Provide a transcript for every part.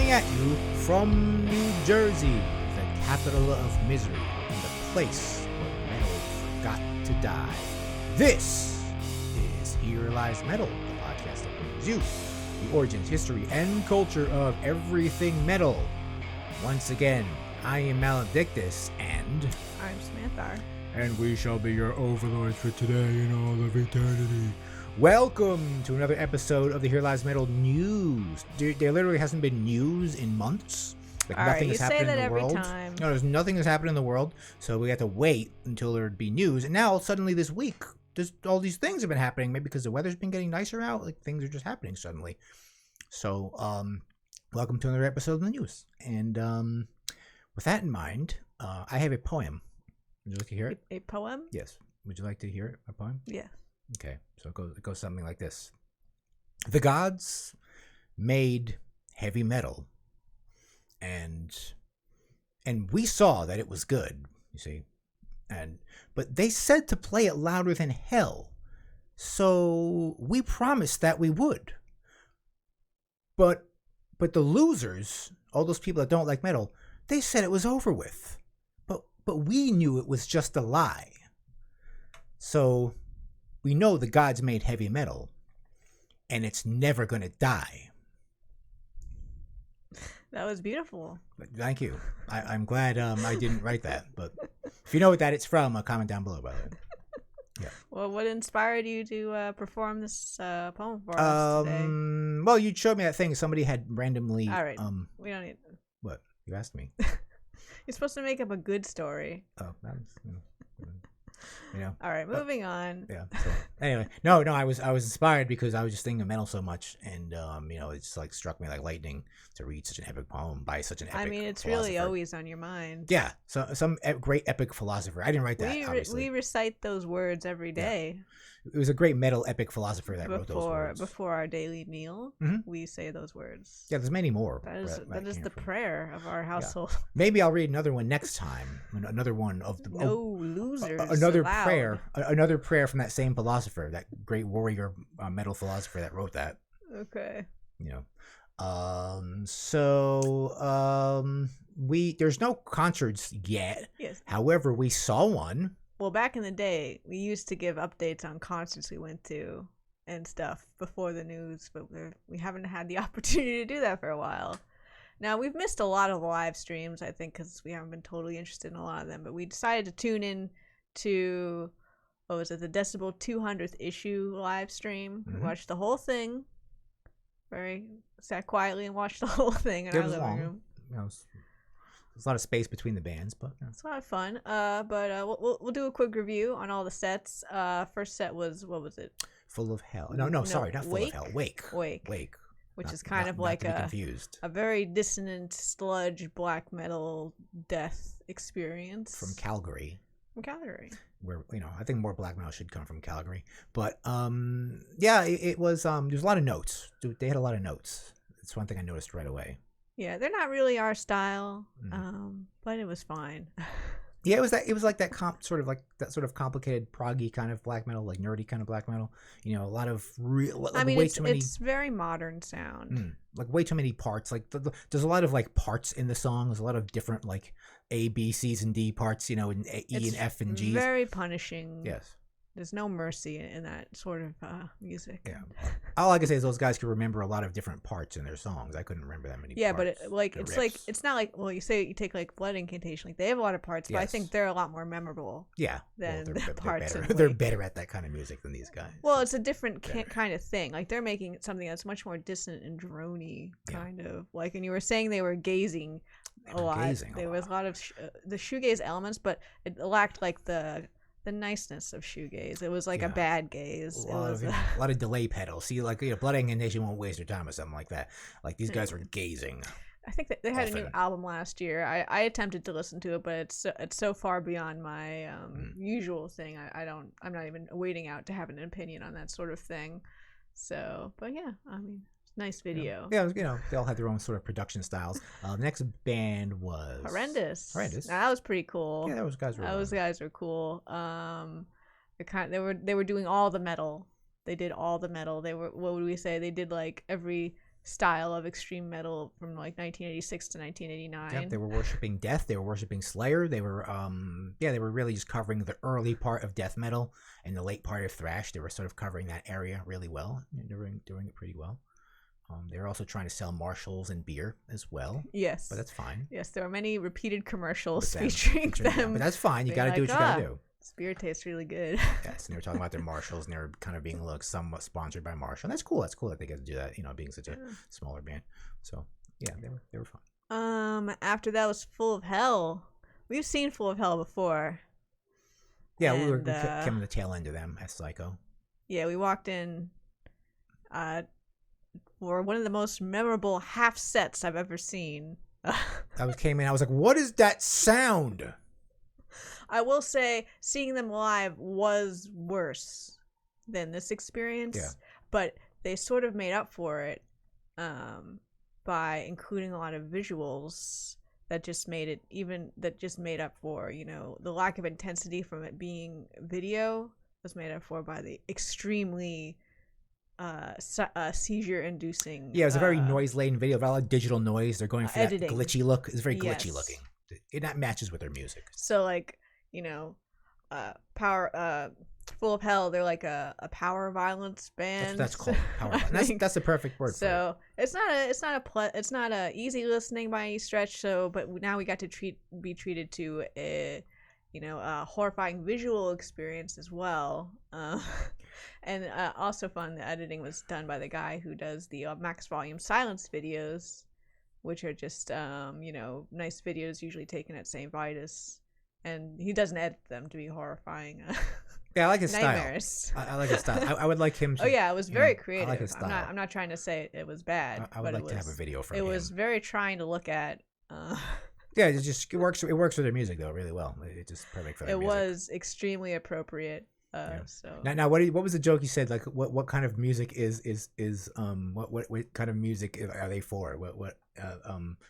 Coming at you from New Jersey, the capital of misery, and the place where metal forgot to die. This is Here Lies Metal, the podcast that brings you the origins, history, and culture of everything metal. Once again, I am Maledictus, and I'm Samantha. And we shall be your overlords for today and all of eternity. Welcome to another episode of the Here Lies Metal news. There literally hasn't been news in months. Like all nothing right, has happened in the world. Time. No, there's nothing has happened in the world, so we had to wait until there'd be news. And now suddenly this week, all these things have been happening. Maybe because the weather's been getting nicer out, like things are just happening suddenly. So, welcome to another episode of the news. And with that in mind, I have a poem. Would you like to hear it? A poem? Yes. Would you like to hear it? A poem? Yeah. Okay. So it goes something like this. The gods made heavy metal, and we saw that it was good, you see. But they said to play it louder than hell. So we promised that we would. But the losers, all those people that don't like metal, they said it was over with. But we knew it was just a lie. So we know the gods made heavy metal, and it's never going to die. That was beautiful. Thank you. I'm glad I didn't write that. But if you know what that it's from, comment down below, by the way. Yeah. Well, what inspired you to perform this poem for us today? Well, you showed me that thing. Somebody had randomly... All right. We don't need... What? You asked me. You're supposed to make up a good story. Oh, that was... All right, moving on. Yeah. So, anyway, no, I was inspired because I was just thinking of metal so much, and it just like struck me like lightning to read such an epic poem by such an epic. I mean, it's philosopher. really always on your mind. Yeah. So some great epic philosopher. I didn't write that. Obviously, we recite those words every day. Yeah. It was a great metal epic philosopher that wrote those words. Before our daily meal, we say those words. Yeah, there's many more. That is the prayer of our household. Yeah. Maybe I'll read another one next time. Another one of the losers. Another prayer. Another prayer from that same philosopher, that great warrior metal philosopher that wrote that. Okay. There's no concerts yet. Yes. However, we saw one. Well, back in the day, we used to give updates on concerts we went to and stuff before the news, but we haven't had the opportunity to do that for a while. Now, we've missed a lot of live streams, I think, because we haven't been totally interested in a lot of them, but we decided to tune in to, what was it, the Decibel 200th issue live stream. We watched the whole thing. Sat quietly and watched the whole thing in our living room. There's a lot of space between the bands, but it's a lot of fun. We'll do a quick review on all the sets. First set was, what was it? Full of Hell. No, sorry, not Full of Hell. Wake. Which is kind of like a very dissonant sludge black metal death experience from Calgary. Where I think more black metal should come from Calgary. But it was there's a lot of notes. They had a lot of notes. It's one thing I noticed right away. Yeah, they're not really our style, but it was fine. Yeah, it was like that sort of complicated proggy kind of black metal, like nerdy kind of black metal. A lot of it's very modern sound. Like way too many parts. Like there's a lot of like parts in the song. There's a lot of different like A, B, C's, and D parts. And E and F and G's. Very punishing. Yes. There's no mercy in that sort of music. Yeah. All I can say is those guys could remember a lot of different parts in their songs. I couldn't remember that many parts. Yeah, but it's not like, well, you take like Blood Incantation. Like they have a lot of parts, but I think they're a lot more memorable. Yeah. Than the parts. They're better at that kind of music than these guys. Well, it's a different kind of thing. Like they're making something that's much more dissonant and droney, kind of. Like, and you were saying they were gazing a lot. There was a lot of the shoegaze elements, but it lacked like the niceness of shoegaze. It was like a bad gaze. A lot of delay pedals. See, like Blood Incantation won't waste their time or something like that. Like these guys were gazing. I think that they had a new album last year. I attempted to listen to it, but it's so far beyond my usual thing. I'm not even waiting out to have an opinion on that sort of thing. So, but yeah, I mean, nice video. Yeah, they all had their own sort of production styles. The next band was Horrendous. Now, that was pretty cool. Yeah, those guys were cool. They were doing all the metal. They did all the metal. They were, what would we say? They did like every style of extreme metal from like 1986 to 1989. Yep, they were worshiping death. They were worshiping Slayer. They were, they were really just covering the early part of death metal and the late part of thrash. They were sort of covering that area really well. Doing it pretty well. They were also trying to sell Marshalls and beer as well. Yes, but that's fine. Yes, there were many repeated commercials featuring them. Yeah, but that's fine. You got to do what you got to do. This beer tastes really good. Yes, and they were talking about their Marshalls, and they were kind of being somewhat sponsored by Marshall. And that's cool. That's cool that they get to do that. Being such a smaller band. So yeah, they were fun. After that was Full of Hell. We've seen Full of Hell before. Yeah, we came to the tail end of them at Psycho. Yeah, we walked in for one of the most memorable half sets I've ever seen. Came in. I was like, "What is that sound?" I will say, seeing them live was worse than this experience. Yeah. But they sort of made up for it by including a lot of visuals that just made up for, the lack of intensity from it being video was made up for by the extremely seizure-inducing. Yeah, it was a very noise-laden video. A lot of digital noise. They're going for editing. That glitchy look. It's very glitchy looking. That matches with their music. So, like, Full of Hell, they're like a power violence band. That's called power violence. That's the perfect word for it. It's not a easy listening by any stretch. So, but now we got to be treated to a horrifying visual experience as well. And also fun, the editing was done by the guy who does the max volume silence videos, which are just nice videos usually taken at St. Vitus, and he doesn't edit them to be horrifying. Yeah, I like his nightmares. Style. I like his style. I would like him to... Oh yeah, it was very creative. I like his style. I'm not trying to say it was bad. I would like to have a video from him. It was very trying to look at. Yeah, it works. It works with their music though, really well. It's just perfect for their music. It was extremely appropriate. So now what was the joke you said? Like what kind of music is what kind of music are they for? What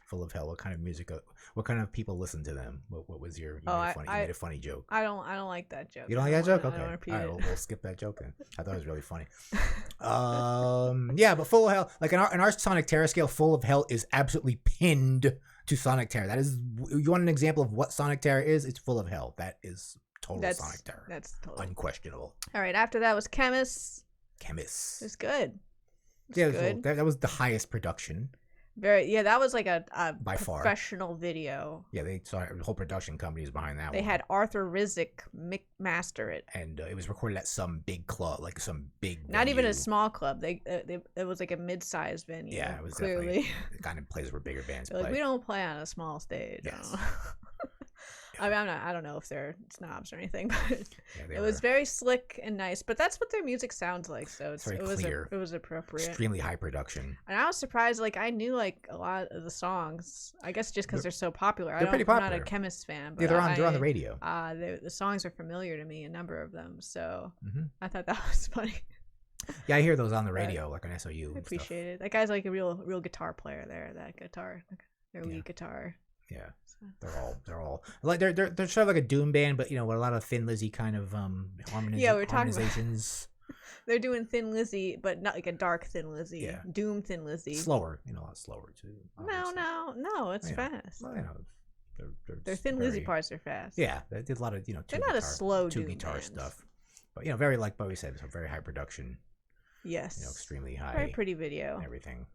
Full of Hell? What kind of music? What kind of people listen to them? What was your? You made a funny joke. I don't like that joke. You don't like that joke? Okay, all right, we'll skip that joke then. I thought it was really funny. Yeah, but Full of Hell, like in our Sonic Terror scale, Full of Hell is absolutely pinned to Sonic Terror. That is, you want an example of what Sonic Terror is? It's Full of Hell. That is total Sonic Terror. That's totally unquestionable. All right, after that was Chemist. It was good. Good. That was the highest production. That was like a by professional video. Yeah, the whole production company is behind that. They had Arthur Rizek master it, and it was recorded at some big club, like some big. Not even a small club. It was like a mid-sized venue. Yeah, it was clearly the kind of place where bigger bands play. Like, we don't play on a small stage. Yes. I mean, I don't know if they're snobs or anything, but it was very slick and nice. But that's what their music sounds like, so it was clear. It was appropriate. Extremely high production. And I was surprised. Like, I knew like a lot of the songs. I guess just because they're so popular. They're pretty popular. I'm not a Chemist fan, but yeah, they're on the radio. The songs are familiar to me, a number of them. So I thought that was funny. Yeah, I hear those on the radio, like on SOU. I appreciate it. That guy's like a real guitar player there. That guitar, their lead guitar. Yeah, they're all like they're sort of like a doom band, but with a lot of Thin Lizzy kind of harmonizations. Yeah, we're talking about. They're doing Thin Lizzy, but not like a dark Thin Lizzy. Yeah. Doom Thin Lizzy. Slower, a lot slower too. Obviously. No, it's fast. Well, their Thin Lizzy parts are fast. Yeah, they did a lot of they're not a slow two doom guitar band. stuff, but very like Bowie said, so very high production. Yes. Extremely high. Very pretty video. Everything.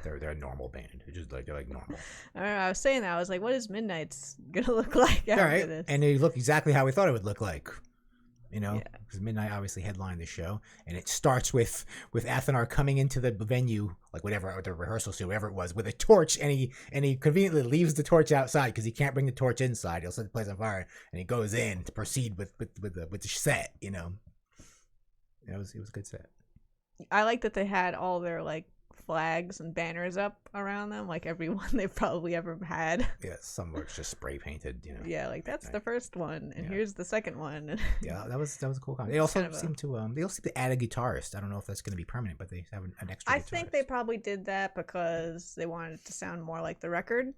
They're a normal band. They're like normal. I was saying that. I was like, what is Midnight's gonna look like after this? And they look exactly how we thought it would look like. Because Midnight obviously headlined the show, and it starts with Athanar coming into the venue, like whatever, the rehearsal suite, whatever it was, with a torch, and he conveniently leaves the torch outside because he can't bring the torch inside. He'll set the place on fire, and he goes in to proceed with the set. It was a good set. I like that they had all their like flags and banners up around them, like everyone they've probably ever had. Yeah, some were just spray painted, Yeah, like that's the first one, and here's the second one. Yeah, that was a cool concept. They also seem to add a guitarist. I don't know if that's going to be permanent, but they have an extra. I think they probably did that because they wanted it to sound more like the record,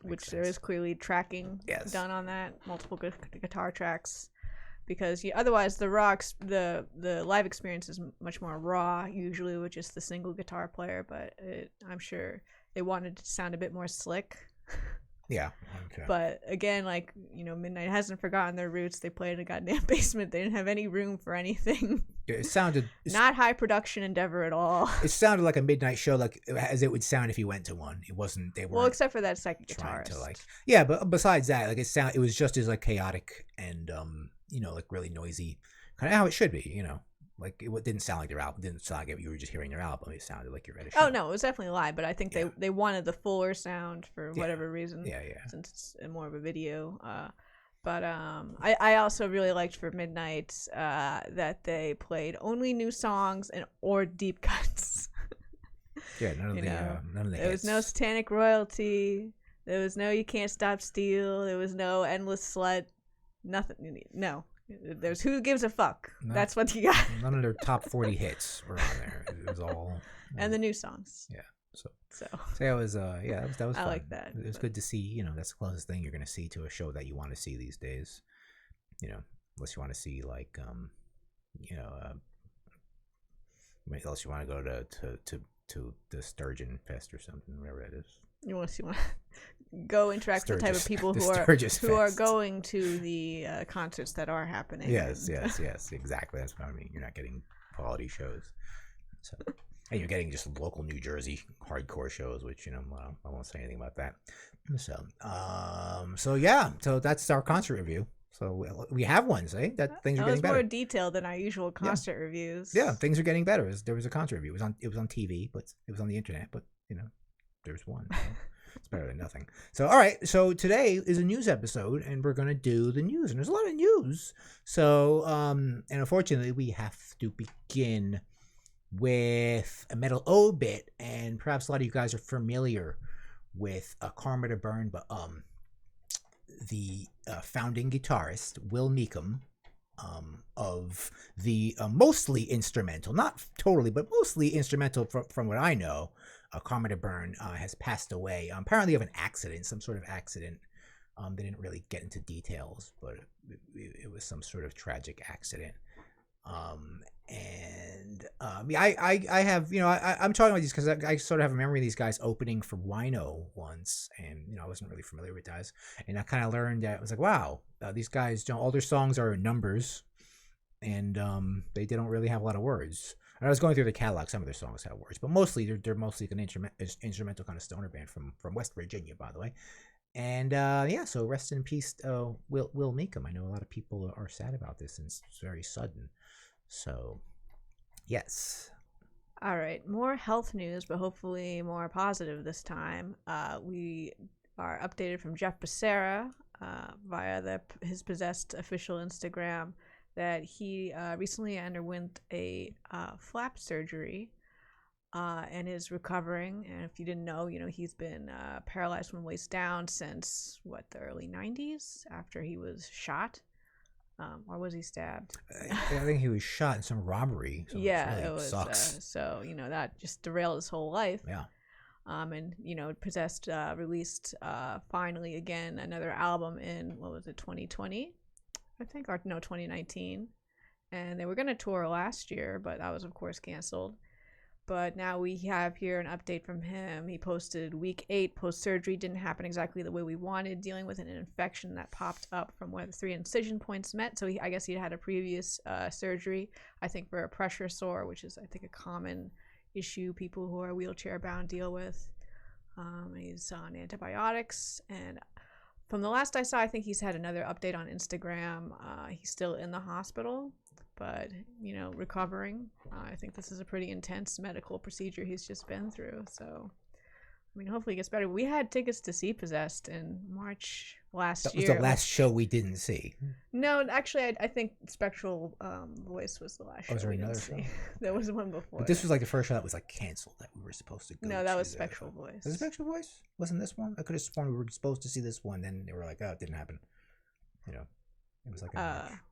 which there is clearly tracking done on that, multiple guitar tracks. because otherwise the the live experience is much more raw usually with just the single guitar player, but I'm sure they wanted it to sound a bit more slick. Yeah. Okay. But again, like, Midnight hasn't forgotten their roots. They played in a goddamn basement. They didn't have any room for anything. It sounded not high production endeavor at all. It sounded like a Midnight show, like as it would sound if you went to one. It wasn't. They weren't. Well, except for that second trying guitarist. to like. Yeah, but besides that, like it was just as like chaotic and like really noisy, kind of how it should be. Like it didn't sound like their album. It didn't sound like you were just hearing their album. It sounded like you're at a show. Oh no, it was definitely live, but I think they wanted the fuller sound for whatever reason. Yeah. Since it's more of a video. But I also really liked for Midnight that they played only new songs or deep cuts. Yeah, none of the There was no Satanic Royalty. There was no You Can't Stop Steal. There was no Endless Slut. Nothing. No. There's Who Gives a Fuck. That's what you got. None of their top 40 hits were on there. It was all. And the new songs. Yeah. So it was that was I fun. like that. It was good to see. That's the closest thing you're going to see to a show that you want to see these days. Unless you want to see like unless you want to go to the Sturgeon Fest or something, whatever it is. You want to go interact with the type of people who are going to the concerts that are happening. Yes, exactly. That's what I mean. You're not getting quality shows. So. And you're getting just local New Jersey hardcore shows, which I won't say anything about that. So that's our concert review. So we have one, say that things are getting better. That was more detailed than our usual concert reviews. Yeah, things are getting better. There was a concert review. It was on TV, but it was on the internet. But there's one. So it's better than nothing. So all right. So today is a news episode, and we're gonna do the news. And there's a lot of news. So and unfortunately, we have to begin with a metal obit, and perhaps a lot of you guys are familiar with Karma to Burn, but the founding guitarist Will Mecum of the mostly instrumental, not totally, but mostly instrumental from what I know, Karma to Burn has passed away, apparently of an accident, some sort of accident. They didn't really get into details, but it was some sort of tragic accident. I have, I'm talking about these because I sort of have a memory of these guys opening for Wino once, and I wasn't really familiar with guys, and I kind of learned that I was like, wow, these guys, all their songs are numbers, and they don't really have a lot of words. And I was going through the catalog; some of their songs have words, but mostly they're mostly an instrumental kind of stoner band from West Virginia, by the way. And so rest in peace, Will Mecum. I know a lot of people are sad about this, and it's very sudden. So, yes. All right, more health news, but hopefully more positive this time. We are updated from Jeff Becerra via his Possessed official Instagram that he recently underwent a flap surgery and is recovering. And if you didn't know, he's been paralyzed from the waist down since, the early 90s after he was shot. Or was he stabbed? I think he was shot in some robbery. So it was, sucks. So that just derailed his whole life. Yeah. And Possessed released finally again another album in 2020, I think, or no, 2019, and they were gonna tour last year, but that was of course canceled. But now we have here an update from him. He posted week 8 post-surgery didn't happen exactly the way we wanted, dealing with an infection that popped up from where the 3 incision points met. So I guess he had a previous surgery, I think, for a pressure sore, which is, I think, a common issue people who are wheelchair bound deal with. He's on antibiotics, and from the last I saw, I think he's had another update on Instagram. He's still in the hospital, but recovering. I think this is a pretty intense medical procedure he's just been through, so hopefully it gets better. We had tickets to see Possessed in March last year. That was the last show we didn't see. No, actually, I think Spectral Voice was the last show. Was there another show? There was one before. But this was like the first show that was like canceled that we were supposed to go. No, that was Spectral Voice. Was it Spectral Voice? Wasn't this one? I could have sworn we were supposed to see this one. Then they were like, oh, it didn't happen. It was like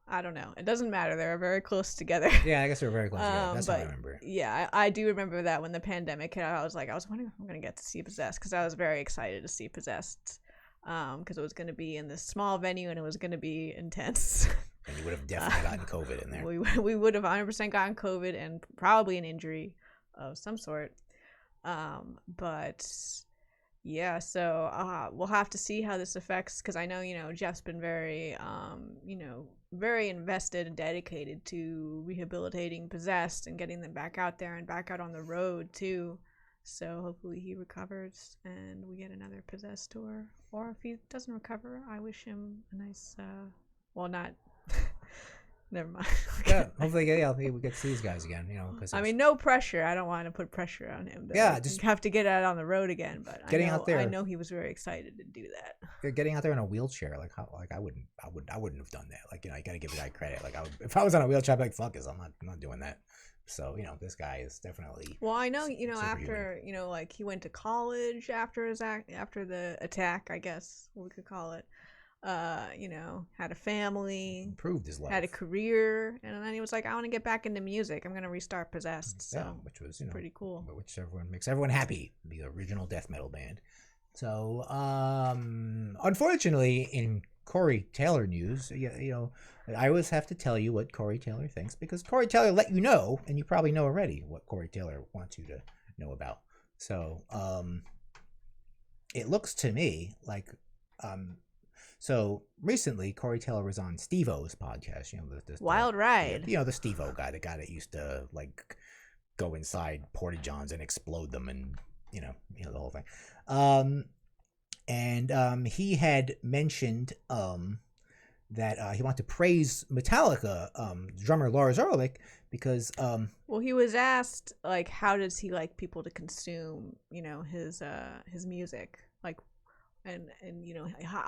I don't know. It doesn't matter. They were very close together. Yeah, I guess they were very close together. That's what I remember. Yeah, I do remember that when the pandemic hit. I was wondering if I'm going to get to see Possessed, because I was very excited to see Possessed, because it was going to be in this small venue and it was going to be intense. And you would have definitely gotten COVID in there. We would have 100% gotten COVID and probably an injury of some sort. But yeah, so we'll have to see how this affects, because I know, Jeff's been very, very invested and dedicated to rehabilitating Possessed and getting them back out there and back out on the road too. So hopefully he recovers and we get another Possessed tour. Or if he doesn't recover, I wish him a nice, not. Never mind. Yeah, hopefully, we get to see these guys again. I mean, no pressure. I don't want to put pressure on him. Just have to get out on the road again. But out there, I know he was very excited to do that. Getting out there in a wheelchair, I wouldn't have done that. You got to give the guy credit. If I was on a wheelchair, I'd be like, fuck this, I'm not doing that. So this guy is definitely. Well, I know after he went to college after the attack, I guess we could call it. Had a family, improved his life, had a career, and then he was like, I want to get back into music. I'm going to restart Possessed. So, which was, pretty cool. Which makes everyone happy, the original death metal band. So, unfortunately, in Corey Taylor news, I always have to tell you what Corey Taylor thinks, because Corey Taylor let you know, and you probably know already what Corey Taylor wants you to know about. So, it looks to me like, so recently, Corey Taylor was on Steve-O's podcast. The Wild Ride. The Steve-O guy, the guy that used to go inside porta johns and explode them, and the whole thing. And he had mentioned that he wanted to praise Metallica drummer Lars Ulrich because well, he was asked how does he like people to consume his music, And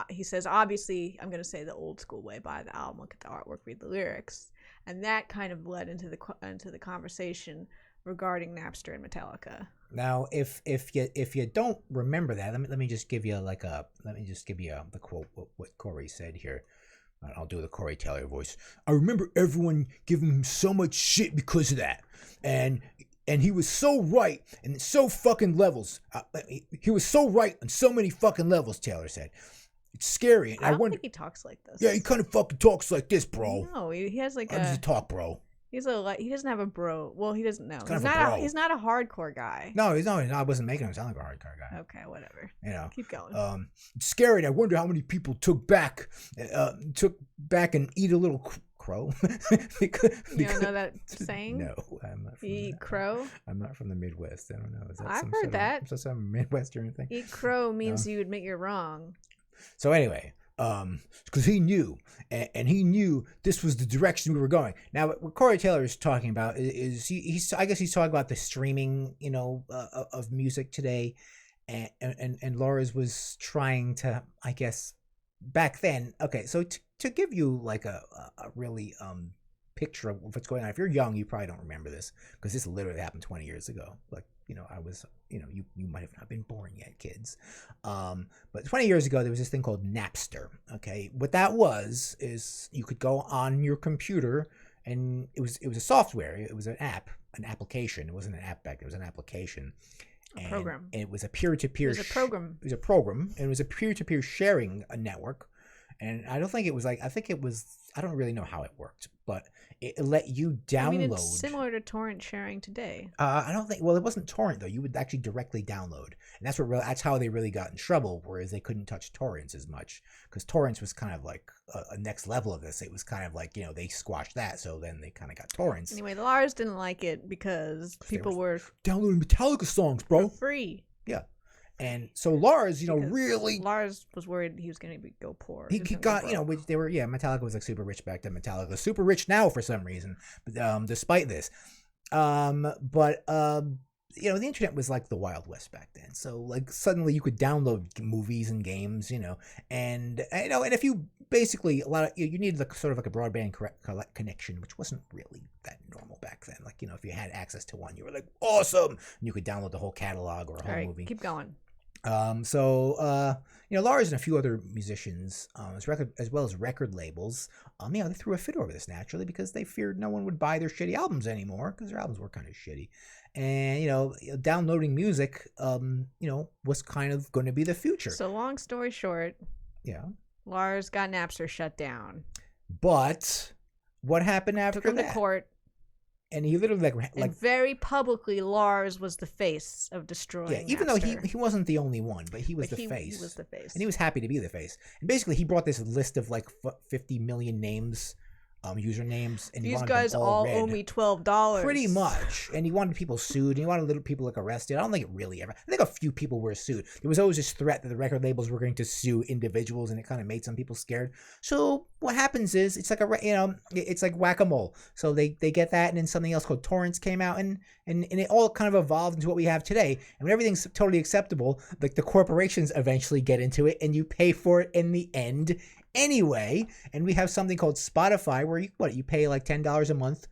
he says, obviously, I'm going to say the old school way: buy the album, look at the artwork, read the lyrics, and that kind of led into the conversation regarding Napster and Metallica. Now, if you don't remember that, let me just give you the quote what Corey said here. I'll do the Corey Taylor voice. I remember everyone giving him so much shit because of that, and he was so right in so fucking levels. He was so right on so many fucking levels, Taylor said. It's scary. And I don't think he talks like this. Yeah, he kind of fucking talks like this, bro. No, he has How does he talk, bro? He doesn't have a bro. Well, he doesn't know. He's not a hardcore guy. No, he's not. I wasn't making him sound like a hardcore guy. Okay, whatever. Keep going. It's scary. And I wonder how many people took back and eat a little crow. because, you don't know that saying? No, I'm not. Eat crow? I'm not from the Midwest. I don't know. Is that I've heard that. Is that some Midwestern thing? Eat crow means you admit you're wrong. So anyway, because he knew, and he knew this was the direction we were going. Now, what Corey Taylor is talking about is I guess he's talking about the streaming, of music today, and Lars was trying to, I guess, back then. Okay, so to give you a really picture of what's going on. If you're young, you probably don't remember this because this literally happened 20 years ago. I was, you might have not been born yet, kids. But 20 years ago, there was this thing called Napster. Okay, what that was is you could go on your computer, and it was a software. It was an application. It wasn't an app back then. It was an application. A program. And it was a peer-to-peer. It was a program. It was a program, and it was a peer-to-peer sharing network. And I don't think it was I think it was, I don't really know how it worked, but it let you download. I mean, it's similar to torrent sharing today. I don't think, well, it wasn't torrent though. You would actually directly download. And that's how they really got in trouble, whereas they couldn't touch torrents as much, because torrents was kind of like a next level of this. It was kind of like, they squashed that, so then they kind of got torrents. Anyway, Lars didn't like it because people were downloading Metallica songs, bro. For free. Yeah. And so Lars, really... Lars was worried he was going to go poor. He got, they were, Metallica was super rich back then. Metallica is super rich now for some reason, but despite this. The internet was like the Wild West back then. So suddenly you could download movies and games, and if you basically, you needed sort of like a broadband connection, which wasn't really that normal back then. If you had access to one, you were like, awesome. And you could download the whole catalog or a whole movie. Keep going. Lars and a few other musicians, as well as record labels, they threw a fit over this naturally because they feared no one would buy their shitty albums anymore because their albums were kind of shitty. And, downloading music, was kind of going to be the future. So long story short. Yeah. Lars got Napster shut down. But what happened Took after him to that? court, And he literally and very publicly, Lars was the face of destroying. yeah, even Napster. though he wasn't the only one, but he was the face. He was the face, and he was happy to be the face. And basically, he brought this list of like 50 million names, usernames, and he these wanted guys them all read. owe me $12. Pretty much. And he wanted people sued. And he wanted little people like arrested. I don't think it really ever. I think a few people were sued. There was always this threat that the record labels were going to sue individuals, and it kind of made some people scared. So what happens is it's like it's like whack-a-mole. So they get that, and then something else called torrents came out, and it all kind of evolved into what we have today. And when everything's totally acceptable, like the corporations eventually get into it, and you pay for it in the end anyway. And we have something called Spotify where you pay like $10 a month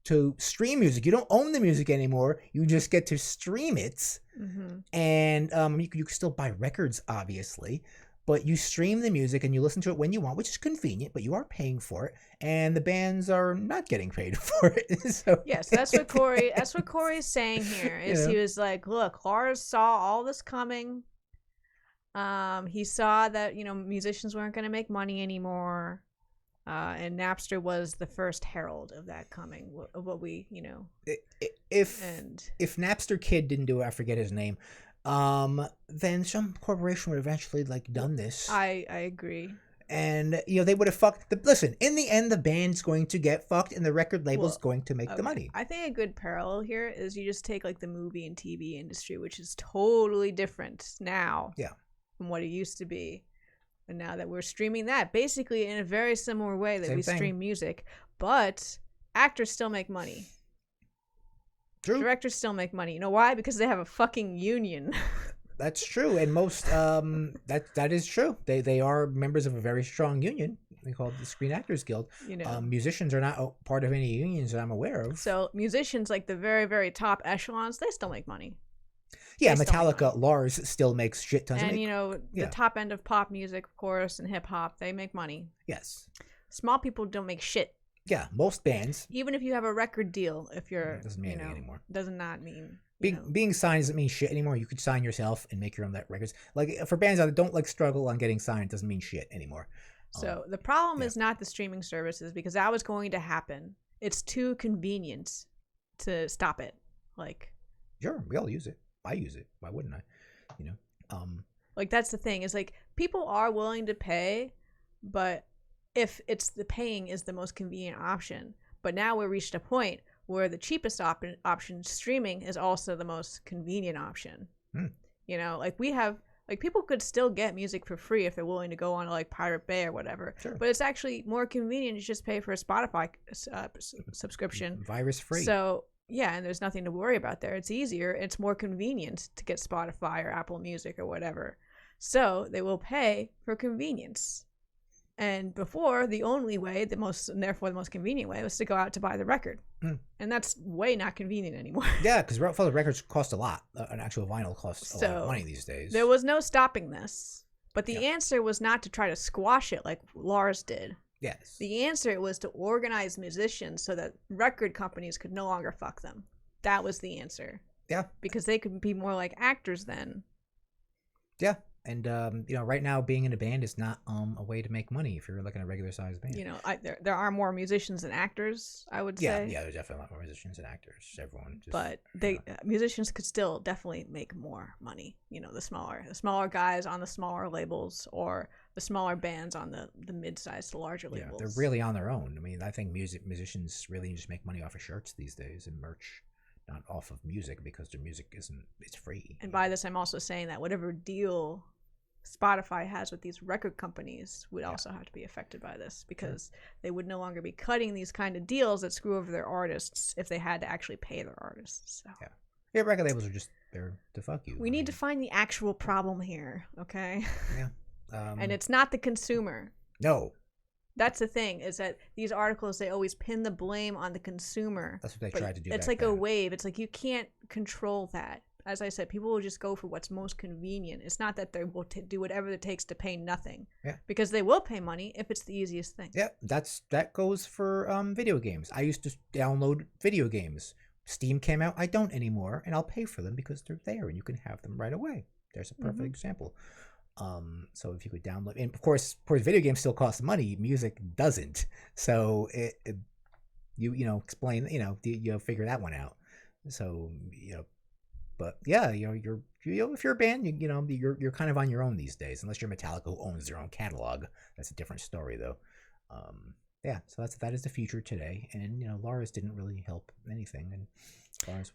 to stream music. You don't own the music anymore. You just get to stream it. And you can still buy records, obviously, but you stream the music and you listen to it when you want, which is convenient, but you are paying for it, and the bands are not getting paid for it. So yes, that's what Corey's saying here is he was like, look, Lars saw all this coming. He saw that, musicians weren't going to make money anymore. And Napster was the first herald of that coming, of what we, If Napster Kid didn't do it, I forget his name, then some corporation would eventually done this. I agree. And, they would have fucked. Listen, in the end, the band's going to get fucked and the record label's going to make the money. I think a good parallel here is you just take the movie and TV industry, which is totally different now from what it used to be. And now that we're streaming that, basically in a very similar way that we stream music, but actors still make money. True. Directors still make money. You know why? Because they have a fucking union. That's true, and most that is true. They are members of a very strong union. They call it the Screen Actors Guild. Musicians are not part of any unions that I'm aware of. So musicians, like the very, very top echelons, they still make money. Yeah, Metallica, Lars still makes shit tons of money. And, the top end of pop music, of course, and hip-hop, they make money. Yes. Small people don't make shit. Yeah, most bands. Even if you have a record deal, if you're... It doesn't mean anything anymore. Does not mean... Being signed doesn't mean shit anymore. You could sign yourself and make your own records. For bands that don't struggle on getting signed, it doesn't mean shit anymore. So the problem is not the streaming services, because that was going to happen. It's too convenient to stop it. Sure, we all use it. I use it. Why wouldn't I? That's the thing. Is people are willing to pay, but if it's the paying is the most convenient option. But now we've reached a point where the cheapest option, streaming, is also the most convenient option. We have people could still get music for free if they're willing to go on to Pirate Bay or whatever. Sure. But it's actually more convenient to just pay for a Spotify subscription. Virus free. So yeah, and there's nothing to worry about there. It's easier. It's more convenient to get Spotify or Apple Music or whatever. So they will pay for convenience. And before, the only way, and therefore the most convenient way, was to go out to buy the record. And that's way not convenient anymore. Yeah, because the records cost a lot. An actual vinyl costs a lot of money these days. There was no stopping this. But the answer was not to try to squash it like Lars did. Yes. The answer was to organize musicians so that record companies could no longer fuck them. That was the answer. Yeah. Because they could be more like actors then. Yeah. And, right now being in a band is not a way to make money if you're in a regular sized band. There are more musicians than actors, I would say. Yeah, there's definitely a lot more musicians than actors. Everyone just... But musicians could still definitely make more money. The smaller guys on the smaller labels, or the smaller bands on the mid-sized to larger labels. Yeah, they're really on their own. I mean, I think musicians really just make money off of shirts these days and merch, not off of music, because their music it's free. And by this, I'm also saying that whatever deal Spotify has with these record companies would also have to be affected by this, because they would no longer be cutting these kind of deals that screw over their artists if they had to actually pay their artists. So. Yeah, record labels are just there to fuck you. We need to find the actual problem here, okay? Yeah. And it's not the consumer. No. That's the thing, is that these articles, they always pin the blame on the consumer. That's what they tried to do. It's like a wave. It's you can't control that. As I said, people will just go for what's most convenient. It's not that they will do whatever it takes to pay nothing. Yeah. Because they will pay money if it's the easiest thing. Yeah, that goes for video games. I used to download video games. Steam came out. I don't anymore, and I'll pay for them because they're there and you can have them right away. There's a perfect example. So if you could download, and of course, video games still cost money. Music doesn't. So you explain, you figure that one out. So but yeah, you're if you're a band, you're kind of on your own these days, unless you're Metallica, who owns their own catalog. That's a different story, though. Yeah, so that is the future today, and Lars didn't really help anything, and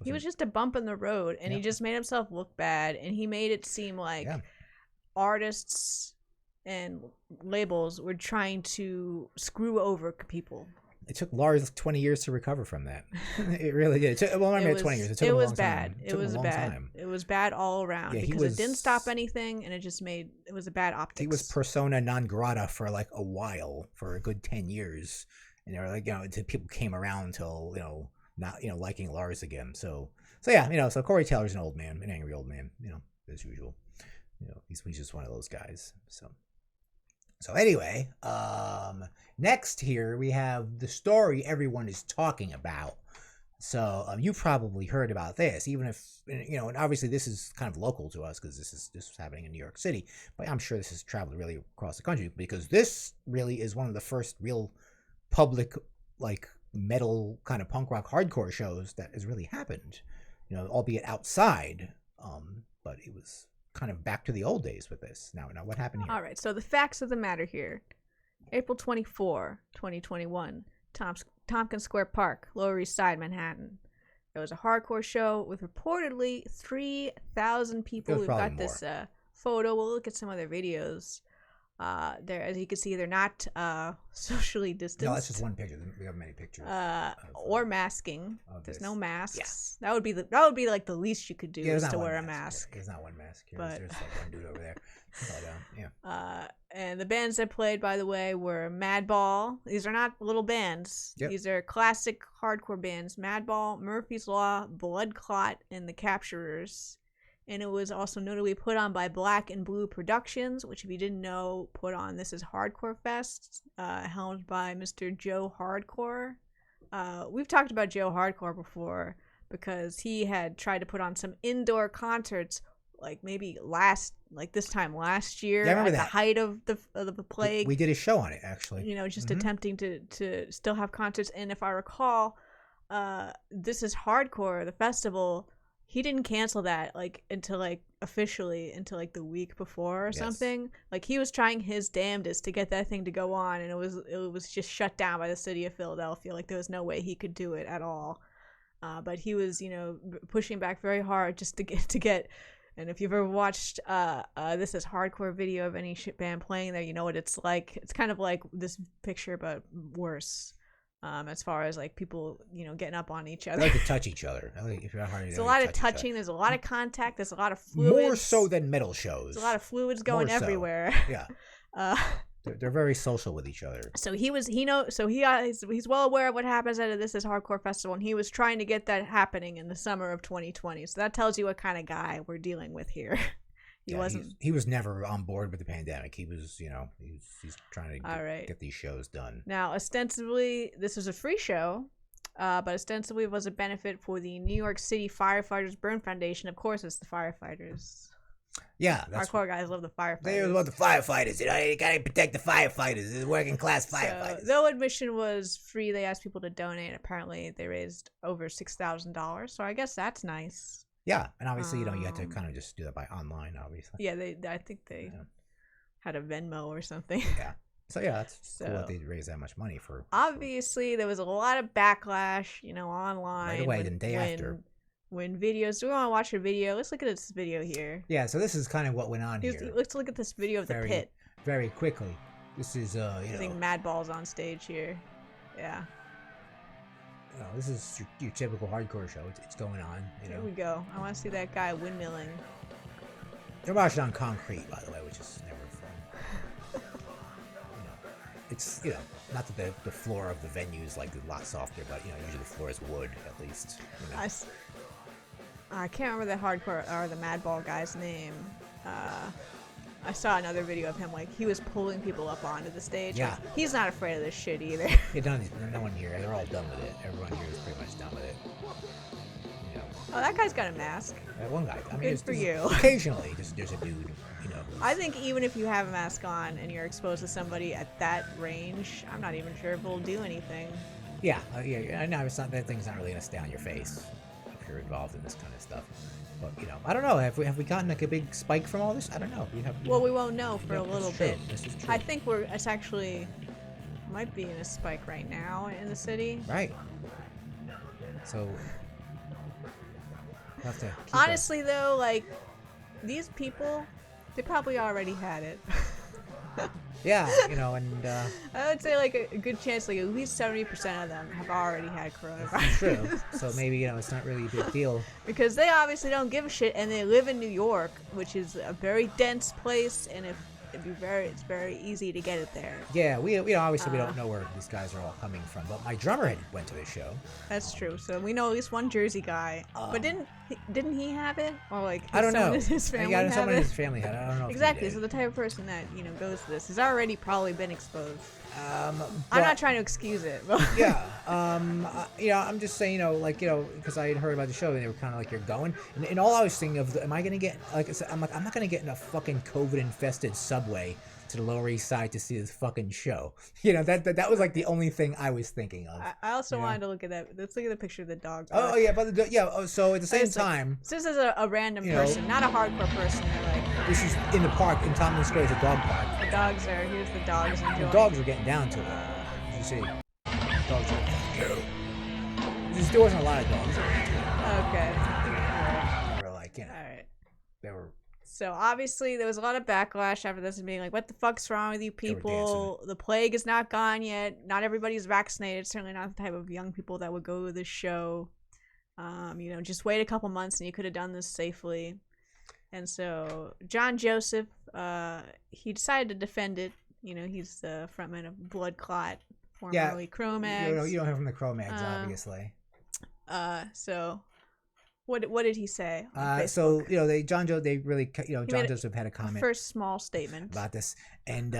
he was just a bump in the road, and he just made himself look bad, and he made it seem like artists and labels were trying to screw over people. It took Lars 20 years to recover from that. It really did. It took 20 years. It took him a long time. It was bad. It was bad all around because it didn't stop anything, and it was a bad optics. He was persona non grata for like a while, for a good 10 years. And they were like, until people came around until, not, liking Lars again. So yeah, so Corey Taylor's an old man, an angry old man, as usual. He's just one of those guys. So anyway, next here we have the story everyone is talking about. So you probably heard about this, even if and obviously this is kind of local to us because this was happening in New York City, but I'm sure this has traveled really across the country because this really is one of the first real public like metal kind of punk rock hardcore shows that has really happened. Albeit outside, but it was kind of back to the old days with this. Now what happened here? All right, so the facts of the matter here. April 24, 2021, Tompkins Square Park, Lower East Side, Manhattan. There was a hardcore show with reportedly 3,000 people. We've got this photo. We'll look at some other videos. There, as you can see, they're not socially distanced. No, that's just one picture. We have many pictures. Or masking. There's no masks. Yeah. That would be like the least you could do is to wear a mask. There's not one mask here. There's like one dude over there. And the bands that played, by the way, were Madball. These are not little bands. Yep. These are classic hardcore bands. Madball, Murphy's Law, Blood Clot, and The Capturers. And it was also notably put on by Black and Blue Productions, which, if you didn't know, put on This Is Hardcore Fest, helmed by Mr. Joe Hardcore. We've talked about Joe Hardcore before because he had tried to put on some indoor concerts, like maybe this time last year, at the height of the plague. We did a show on it, actually. Just attempting to still have concerts. And if I recall, This Is Hardcore, the festival, he didn't cancel that officially until the week before or something. Like, he was trying his damnedest to get that thing to go on, and it was just shut down by the city of Philadelphia. Like, there was no way he could do it at all. But he was pushing back very hard just to get. And if you've ever watched This Is Hardcore video of any band playing there, you know what it's like. It's kind of like this picture, but worse. As far as people, getting up on each other. They like to touch each other. There's a lot of touching. There's a lot of contact. There's a lot of fluids. More so than metal shows. There's a lot of fluids going everywhere. Yeah. They're very social with each other. So he's well aware of what happens at This Is Hardcore Festival, and he was trying to get that happening in the summer of 2020. So that tells you what kind of guy we're dealing with here. He was never on board with the pandemic. He was, he's trying to get these shows done. Now, ostensibly, this was a free show, but ostensibly it was a benefit for the New York City Firefighters Burn Foundation. Of course, it's the firefighters. Yeah, hardcore guys love the firefighters. They love the firefighters. You gotta protect the firefighters. The working class firefighters. So, though admission was free, they asked people to donate. Apparently, they raised over $6,000. So I guess that's nice. Yeah, and obviously, you have to kind of just do that by online, obviously. Yeah, I think they had a Venmo or something. Yeah. So, yeah, that's cool that they raised that much money for. Obviously, there was a lot of backlash, online. Right away, the day after. When videos, do we want to watch a video? Let's look at this video here. Yeah, so this is kind of what went on here. Let's look at this video of the pit. Very quickly. This is, I think Madballs on stage here. Yeah. This is your typical hardcore show. It's going on. Here we go. I want to see that guy windmilling. They're watching on concrete, by the way, which is never fun. It's not that the floor of the venue is a lot softer, but usually the floor is wood at least. I can't remember the hardcore or the Madball guy's name. I saw another video of him, he was pulling people up onto the stage. Yeah. He's not afraid of this shit either. Yeah, no one here. They're all done with it. Everyone here is pretty much done with it. Oh, that guy's got a mask. That one guy. Good for you. Occasionally, there's a dude, I think even if you have a mask on and you're exposed to somebody at that range, I'm not even sure if it'll do anything. Yeah, I know it's not that thing's not really gonna stay on your face if you're involved in this kind of stuff. But I don't know. Have we gotten like a big spike from all this? I don't know. We won't know for a little bit. This is true. I think it's actually might be in a spike right now in the city. Right. So we'll have to honestly though, like these people, they probably already had it. Yeah, and I would say like a good chance, like at least 70% of them have already had coronavirus. That's true. So maybe it's not really a big deal because they obviously don't give a shit, and they live in New York, which is a very dense place, and it's very easy to get it there. Yeah, we obviously we don't know where these guys are all coming from, but my drummer went to the show. That's true. So we know at least one Jersey guy, but didn't he have it, or like I don't know. His family someone in his family had it. I don't know. Exactly. So the type of person that goes to this has already probably been exposed. I'm not trying to excuse it. But yeah. I'm just saying, because I had heard about the show and they were kind of like, you're going, and all I was thinking of, am I gonna get like I said, I'm not gonna get in a fucking COVID infested subway to the Lower East Side to see this fucking show. That was like the only thing I was thinking of. I also wanted to look at that. Let's look at the picture of the dog. Oh yeah, but so at the same time, so this is a random person, not a hardcore person. They're like, this is in the park in Tompkins Square. It's a dog park. The dogs are here's the dogs enjoying. The dogs are getting down to it. As you see, dogs are there wasn't a lot of dogs. Okay. They were like, all right. They were. So obviously there was a lot of backlash after this and being like, what the fuck's wrong with you people? The plague is not gone yet. Not everybody's vaccinated. Certainly not the type of young people that would go to this show. Just wait a couple months and you could have done this safely. And so John Joseph, he decided to defend it. He's the frontman of Blood Clot, formerly Cro-Mags. You don't have from the Cro-Mags, obviously. So what did he say? John Joseph had a comment. First small statement about this, and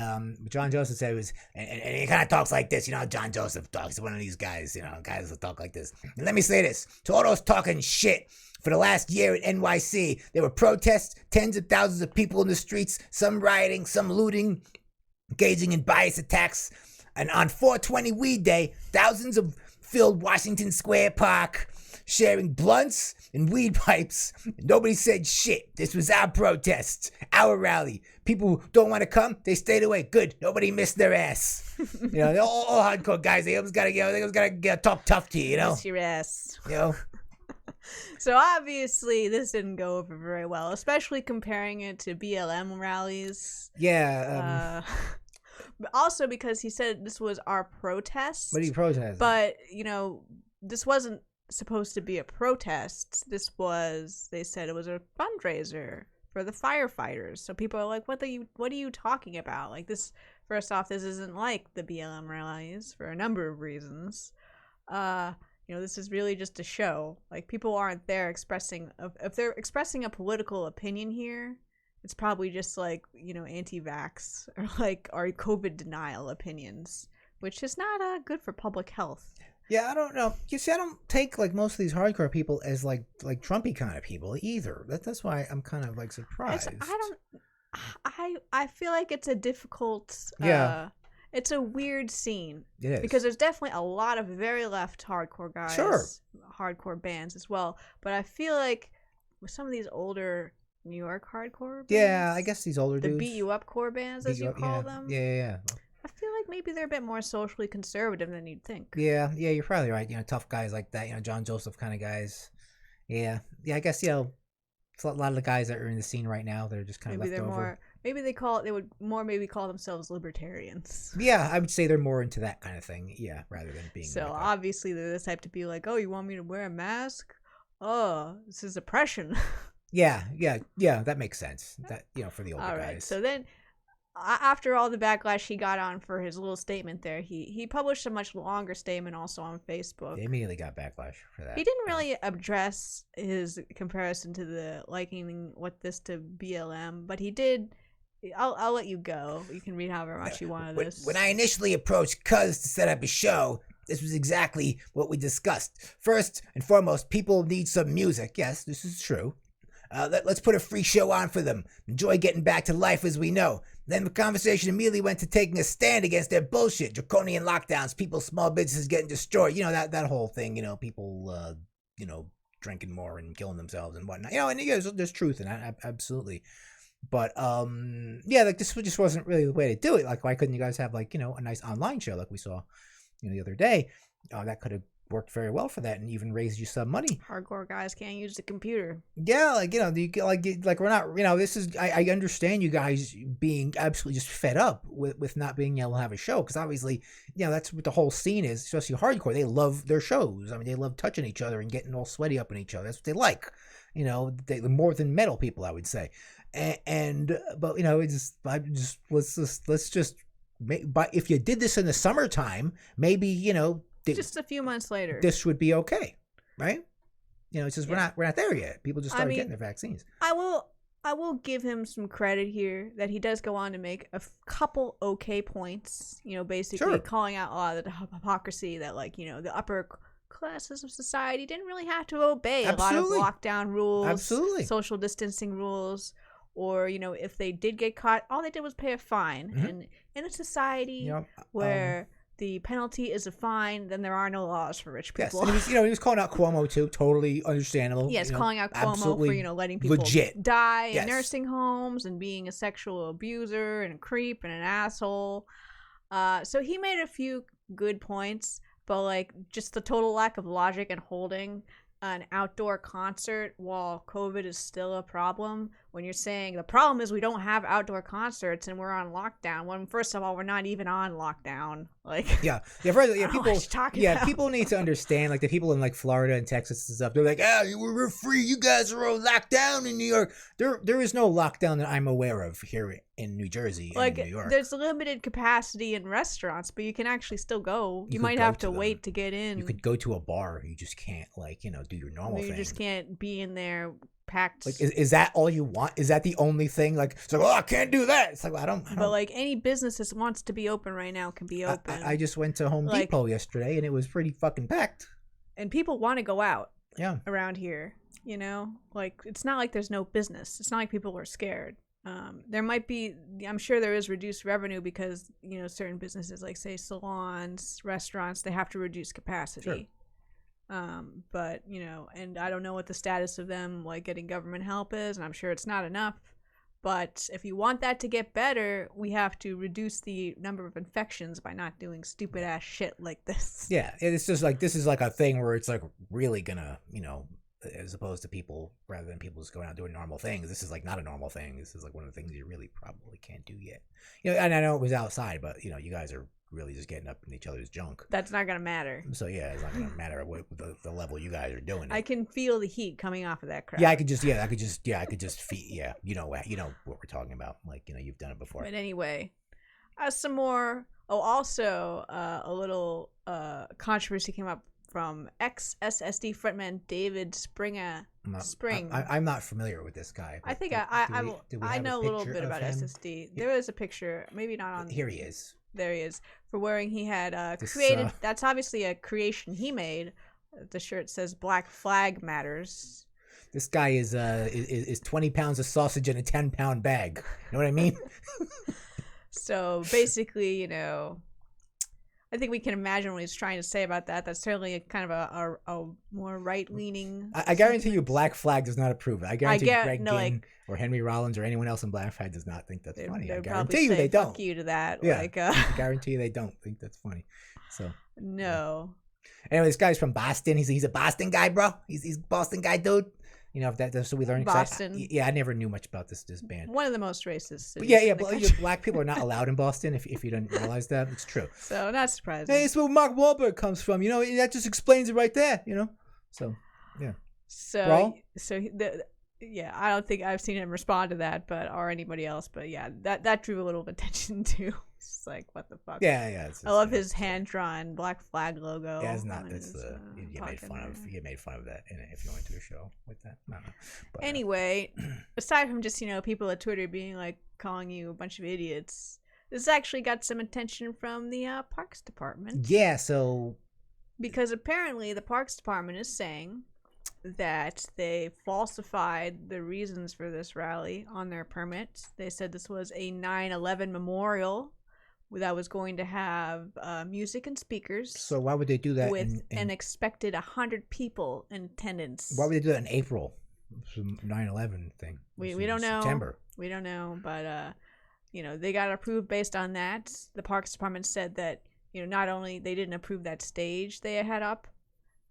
John Joseph said it was, and he kind of talks like this. John Joseph talks. He's one of these guys. Guys that talk like this. And let me say this to all those talking shit. For the last year at NYC, there were protests, tens of thousands of people in the streets, some rioting, some looting, engaging in bias attacks. And on 420 Weed Day, thousands of filled Washington Square Park, sharing blunts and weed pipes. Nobody said shit. This was our protest, our rally. People who don't want to come, they stayed away. Good. Nobody missed their ass. They're all hardcore guys. They always gotta talk tough to you. Miss your ass. So obviously this didn't go over very well, especially comparing it to BLM rallies. Yeah. Also because he said this was our protest. What are you protesting? But, this wasn't supposed to be a protest. They said it was a fundraiser for the firefighters. So people are like, what are you talking about? Like this, first off, this isn't like the BLM rallies for a number of reasons. This is really just a show. Like, people aren't there if they're expressing a political opinion here, it's probably just like, anti-vax or COVID denial opinions, which is not good for public health. Yeah, I don't know. You see, I don't take like most of these hardcore people as like Trumpy kind of people either. That's why I'm kind of like surprised. I feel like it's a difficult. It's a weird scene. It is. Because there's definitely a lot of very left hardcore guys. Sure. Hardcore bands as well. But I feel like with some of these older New York hardcore bands. Yeah, I guess these older dudes. The beat you up core bands, as you call them. Yeah. I feel like maybe they're a bit more socially conservative than you'd think. Yeah, you're probably right. Tough guys like that, John Joseph kind of guys. Yeah, I guess, it's a lot of the guys that are in the scene right now that are just kind of left over. Maybe they would more call themselves libertarians. Yeah, I would say they're more into that kind of thing. Yeah, rather than being. So obviously they're the type to be like, oh, you want me to wear a mask? Oh, this is oppression. Yeah, that makes sense. That for the older guys. All right, so then after all the backlash he got on for his little statement there, he published a much longer statement also on Facebook. They immediately got backlash for that. He didn't really address his comparison to the likening this to BLM, but he did. I'll let you go. You can read however much you want of this. When I initially approached Cuz to set up a show, this was exactly what we discussed. First and foremost, people need some music. Yes, this is true. Let's put a free show on for them. Enjoy getting back to life as we know. Then the conversation immediately went to taking a stand against their bullshit. Draconian lockdowns, people's small businesses getting destroyed. That whole thing, people, drinking more and killing themselves and whatnot. And there's truth in that, absolutely. But, this just wasn't really the way to do it. Like, why couldn't you guys have, a nice online show like we saw, the other day? That could have worked very well for that and even raised you some money. Hardcore guys can't use the computer. Yeah, we're not, this is, I understand you guys being absolutely just fed up with not being able to have a show, because obviously, that's what the whole scene is, especially hardcore. They love their shows. I mean, they love touching each other and getting all sweaty up in each other. That's what they like. They more than metal people, I would say. But let's just but if you did this in the summertime, maybe, just a few months later, this would be okay, right? It's just we're not there yet. People just started getting their vaccines. I will give him some credit here that he does go on to make a couple okay points. Basically calling out a lot of the hypocrisy that the upper classes of society didn't really have to obey a lot of lockdown rules, social distancing rules, or if they did get caught, all they did was pay a fine. Mm-hmm. And in a society where the penalty is a fine, then there are no laws for rich people. Yes, and he was calling out Cuomo too, totally understandable. Yes, calling out Cuomo for letting people die in nursing homes and being a sexual abuser and a creep and an asshole. So he made a few good points, but just the total lack of logic and holding an outdoor concert while COVID is still a problem, when you're saying the problem is we don't have outdoor concerts and we're on lockdown, when first of all, we're not even on lockdown. People need to understand, the people in Florida and Texas and stuff, they're like, we're free, you guys are all locked down in New York. There is no lockdown that I'm aware of here in New Jersey and New York. There's limited capacity in restaurants, but you can actually still go. You might have to wait to get in. You could go to a bar, you just can't do your normal thing. You just can't be in there packed. Is that all you want? Is that the only thing? It's I can't do that. It's I don't. But any business that wants to be open right now can be open. I just went to Home Depot yesterday and it was pretty fucking packed. And people want to go out. Yeah. Around here, it's not like there's no business. It's not like people are scared. There might be. I'm sure there is reduced revenue because certain businesses, say salons, restaurants, they have to reduce capacity. Sure. But and I don't know what the status of them getting government help is, and I'm sure it's not enough. But if you want that to get better, we have to reduce the number of infections by not doing stupid ass shit like this. Yeah, it's just this is a thing where it's really gonna as opposed to people, rather than people just going out and doing normal things, this is not a normal thing. This is one of the things you really probably can't do yet. And I know it was outside, but you guys are really just getting up in each other's junk. That's not gonna matter. So yeah, it's not gonna matter what the level you guys are doing. I can feel the heat coming off of that crowd. Yeah, I could just feel. Yeah, you know what we're talking about. You've done it before. But anyway, some more. Oh, also a little controversy came up from ex-SSD frontman David Spring. I'm not familiar with this guy. I think I know a little bit about SSD. There is a picture, maybe not on. Here he is. There he is. For wearing, he had created. That's obviously a creation he made. The shirt says "Black Flag Matters." This guy is 20 pounds of sausage in a 10-pound bag. You know what I mean? So basically, I think we can imagine what he's trying to say about that. That's certainly a kind of a more right-leaning. I guarantee you, Black Flag does not approve it. I guarantee Greg King or Henry Rollins or anyone else in Black Flag does not think that's funny. I guarantee you they don't. Fuck you to that. Yeah, I guarantee you they don't think that's funny. So no. Anyway, this guy's from Boston. He's a Boston guy, bro. He's a Boston guy, dude. If that's what we learned. Boston. I never knew much about this band. One of the most racist cities. But black people are not allowed in Boston. If you didn't realize that, it's true. So not surprising. Hey, it's where Mark Wahlberg comes from. That just explains it right there. So yeah. I don't think I've seen him respond to that, or anybody else. But yeah, that drew a little attention too. It's what the fuck? Yeah. I love his hand-drawn Black Flag logo. Yeah, it's not. That's you get made fun of. You get made fun of that if you went to a show with that. No. But, anyway, aside from just people at Twitter being calling you a bunch of idiots, this actually got some attention from the Parks Department. Yeah. So because apparently the Parks Department is saying that they falsified the reasons for this rally on their permit. They said this was a 9/11 memorial that was going to have music and speakers. So why would they do that? With an expected 100 people in attendance. Why would they do that in April? 9/11 thing. We don't know. September. We don't know, but they got approved based on that. The Parks Department said that not only they didn't approve that stage they had up,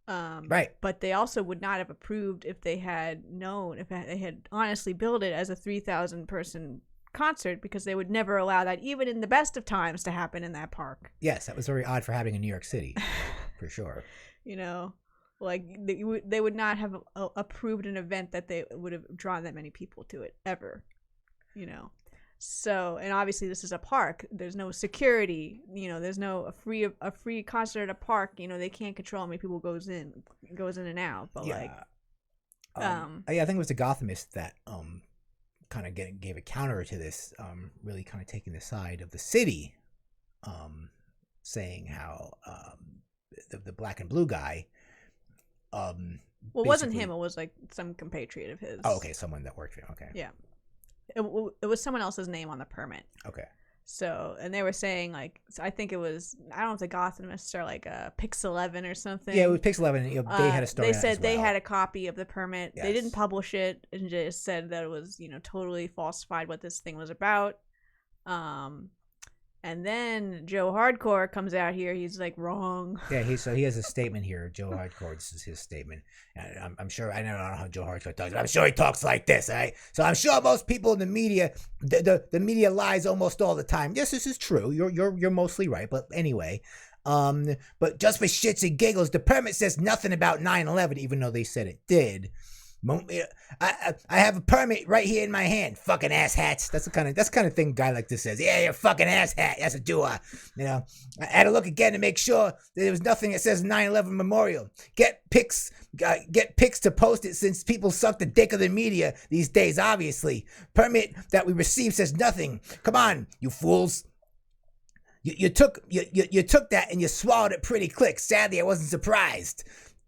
right, but they also would not have approved if they had known, if they had honestly billed it as a 3,000 person concert, because they would never allow that, even in the best of times, to happen in that park. Yes, that was very odd for happening in New York City, for sure. Like they would not have approved an event that they would have drawn that many people to it ever. So, and obviously this is a park. There's no security. There's no a free concert at a park. They can't control how many people goes in and out. But I think it was the Gothamist that kind of gave a counter to this, really kind of taking the side of the city, saying how the black and blue guy. Well, it wasn't him. It was like some compatriot of his. Oh, okay, someone that worked for him. Okay. Yeah. It was someone else's name on the permit. Okay. So, and they were saying, like, I think it was, I don't know if the Gothamists are like Pix 11 or something. Yeah, it was Pix 11. They had a story. They said they had a copy of the permit. Yes. They didn't publish it and just said that it was, totally falsified what this thing was about. And then Joe Hardcore comes out here. He's like, wrong. Yeah, he has a statement here. Joe Hardcore, this is his statement. And I'm sure, I don't know how Joe Hardcore talks, but I'm sure he talks like this, all right? So I'm sure most people in the media, the media lies almost all the time. Yes, this is true. You're mostly right. But anyway, but just for shits and giggles, the permit says nothing about 9/11, even though they said it did. I have a permit right here in my hand. Fucking asshats. That's the kind of thing a guy like this says. Yeah, you're a fucking asshat. That's a doer. I had to look again to make sure that there was nothing that says 9/11 memorial. Get pics to post it, since people suck the dick of the media these days. Obviously, permit that we received says nothing. Come on, you fools. You took that and you swallowed it pretty quick. Sadly, I wasn't surprised.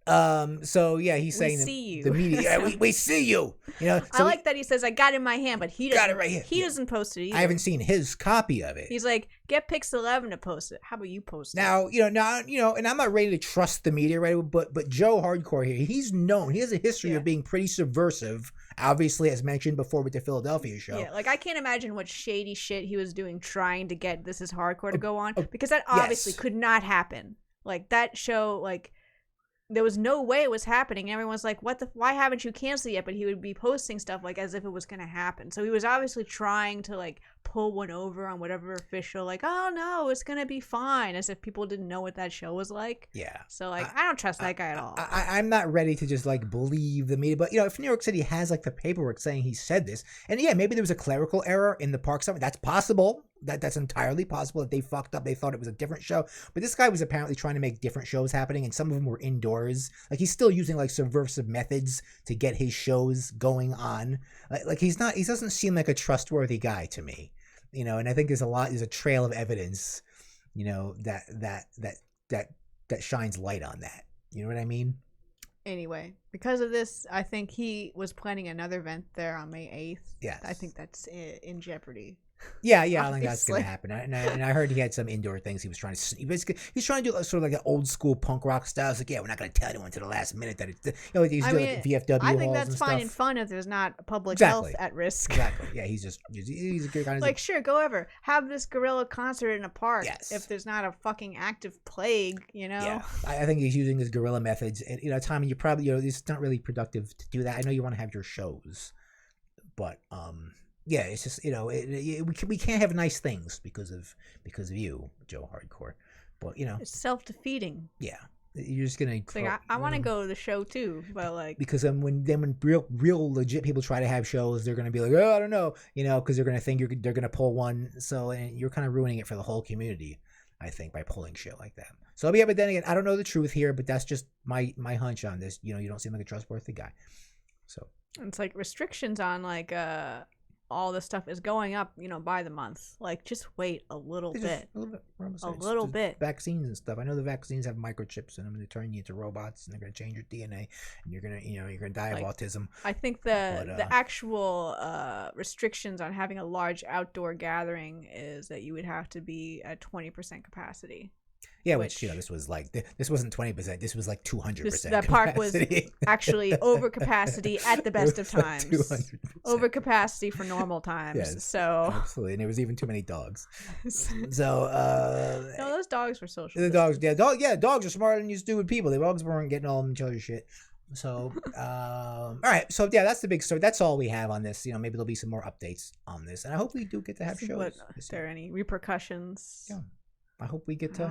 So yeah, he's saying the media. Yeah, we see you. So I like that he says I got it in my hand, but he doesn't. Got it right here. He doesn't post it either. I haven't seen his copy of it. He's like, get Pix 11 to post it. How about you post it? Now, and I'm not ready to trust the media, right? But Joe Hardcore here, he's known. He has a history of being pretty subversive. Obviously, as mentioned before with the Philadelphia show. Yeah, like I can't imagine what shady shit he was doing trying to get This Is Hardcore to go on, because that obviously could not happen. Like that show, like. There was no way it was happening. Everyone's like, why haven't you canceled yet? But he would be posting stuff like as if it was going to happen. So he was obviously trying to like pull one over on whatever official, like, oh no, it's going to be fine. As if people didn't know what that show was like. Yeah. So like, I don't trust that guy at all. I'm not ready to just like believe the media. But if New York City has like the paperwork saying he said this, and yeah, maybe there was a clerical error in the park summit. That's possible. That's entirely possible that they fucked up. They thought it was a different show. But this guy was apparently trying to make different shows happening, and some of them were indoors. Like, he's still using, like, subversive methods to get his shows going on. Like he doesn't seem like a trustworthy guy to me. And I think there's a trail of evidence, that shines light on that. You know what I mean? Anyway, because of this, I think he was planning another event there on May 8th. Yes. I think that's in jeopardy. Yeah, I think that's gonna happen. And I heard he had some indoor things he was trying to. He's trying to do sort of like an old school punk rock style. It's like, yeah, we're not gonna tell anyone to the last minute that it's. He's doing like VFW. I think that's fine and fun if there's not public health at risk. Exactly. Yeah, he's a good kind of like, sure, go over, have this guerrilla concert in a park. Yes. If there's not a fucking active plague, Yeah, I think he's using his guerrilla methods, and Tommy, you probably it's not really productive to do that. I know you want to have your shows, but yeah, it's just we can't have nice things because of you, Joe Hardcore. But it's self-defeating. Yeah, you're just gonna. It's like I want to go to the show too, but like because when real legit people try to have shows, they're gonna be like, oh, I don't know, because they're gonna think they're gonna pull one. So and you're kind of ruining it for the whole community, I think, by pulling shit like that. So yeah, but then again, I don't know the truth here, but that's just my hunch on this. You don't seem like a trustworthy guy. So it's like restrictions on like all this stuff is going up, by the month. Like, just wait a little bit. A little bit. A little bit. Vaccines and stuff. I know the vaccines have microchips in them, and they turn you into robots, and they're going to change your DNA, and you're going to die of autism. I think the actual restrictions on having a large outdoor gathering is that you would have to be at 20% capacity. Yeah, which this was like, this wasn't 20%. This was like 200%. That park was actually over capacity at the best of times. 200%. Over capacity for normal times. Yes, so absolutely, and there was even too many dogs. So no, those dogs were social. The dogs, dogs are smarter than you stupid people. The dogs weren't getting all each other's shit. So, all right. So that's the big story. That's all we have on this. Maybe there'll be some more updates on this, and I hope we do get to have shows. Is there any repercussions? Yeah. I hope we get to,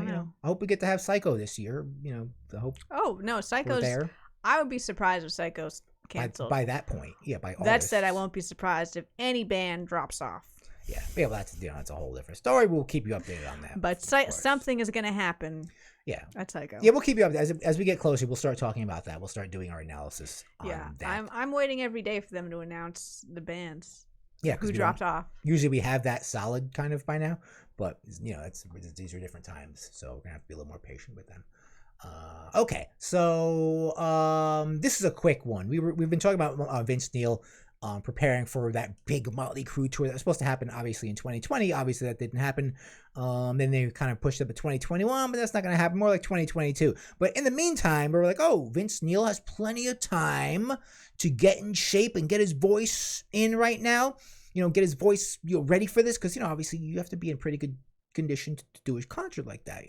I hope we get to have Psycho this year. I hope. Oh no, Psycho's there. I would be surprised if Psycho's canceled by that point. Yeah, by August. That said, I won't be surprised if any band drops off. Yeah, well, that's a whole different story. We'll keep you updated on that. But something is going to happen. Yeah, at Psycho. Yeah, we'll keep you updated as we get closer. We'll start talking about that. We'll start doing our analysis. On that. I'm waiting every day for them to announce the bands. Yeah, who dropped off. Usually we have that solid kind of by now, but these are different times, so we're gonna have to be a little more patient with them. Okay, so this is a quick one. We've been talking about Vince Neil preparing for that big Motley Crue tour that was supposed to happen obviously in 2020. Obviously that didn't happen. Then they kind of pushed it up to 2021, but that's not going to happen. More like 2022. But in the meantime, we're like, oh, Vince Neil has plenty of time to get in shape and get his voice in right now. Get his voice ready for this because obviously you have to be in pretty good condition to do a concert like that.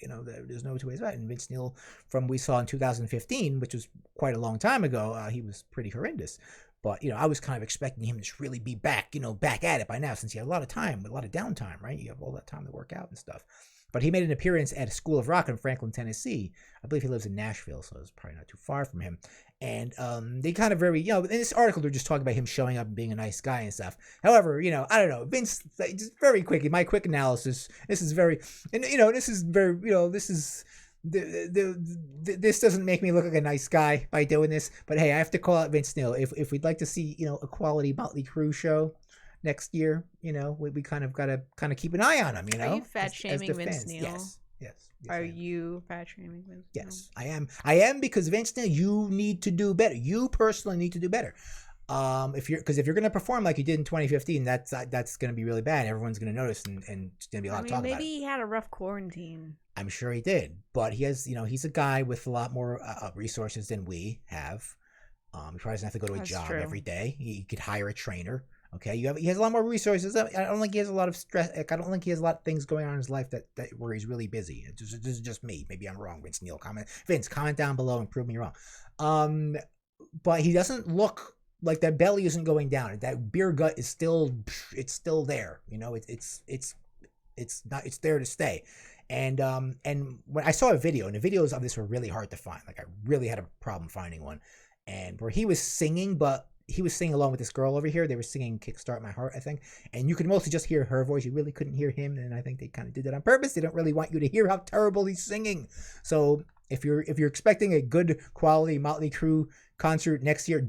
There's no two ways about it. And Vince Neil, from we saw in 2015, which was quite a long time ago, he was pretty horrendous. But, I was kind of expecting him to really be back, back at it by now, since he had a lot of time, a lot of downtime, right? You have all that time to work out and stuff. But he made an appearance at a School of Rock in Franklin, Tennessee. I believe he lives in Nashville, so it's probably not too far from him. And they kind of in this article, they're just talking about him showing up and being a nice guy and stuff. However, I don't know, Vince, just very quickly, my quick analysis, this is very, this doesn't make me look like a nice guy by doing this, but hey, I have to call out Vince Neil. If we'd like to see, a quality Motley Crue show next year, we kind of got to keep an eye on him, Are you fat shaming Vince Neil? Yes. Are you fat shaming Vince Neil? Yes, I am. I am, because Vince Neil, you need to do better. You personally need to do better. If you're going to perform like you did in 2015, that's going to be really bad. Everyone's going to notice, and it's going to be a lot of talk about it. Maybe he had a rough quarantine. I'm sure he did, but he has, he's a guy with a lot more resources than we have. He probably doesn't have to go to a job every day. He could hire a trainer. Okay, he has a lot more resources. I don't think he has a lot of stress. I don't think he has a lot of things going on in his life that where he's really busy. This is just me. Maybe I'm wrong. Vince Neil, comment down below and prove me wrong. But he doesn't look like that belly isn't going down. That beer gut is still there. It's there to stay. And when I saw a video, and the videos of this were really hard to find. Like, I really had a problem finding one, and where he was singing, but he was singing along with this girl over here. They were singing "Kickstart My Heart," I think, and you could mostly just hear her voice. You really couldn't hear him, and I think they kind of did that on purpose. They don't really want you to hear how terrible he's singing. So if you're expecting a good quality Motley Crue concert next year,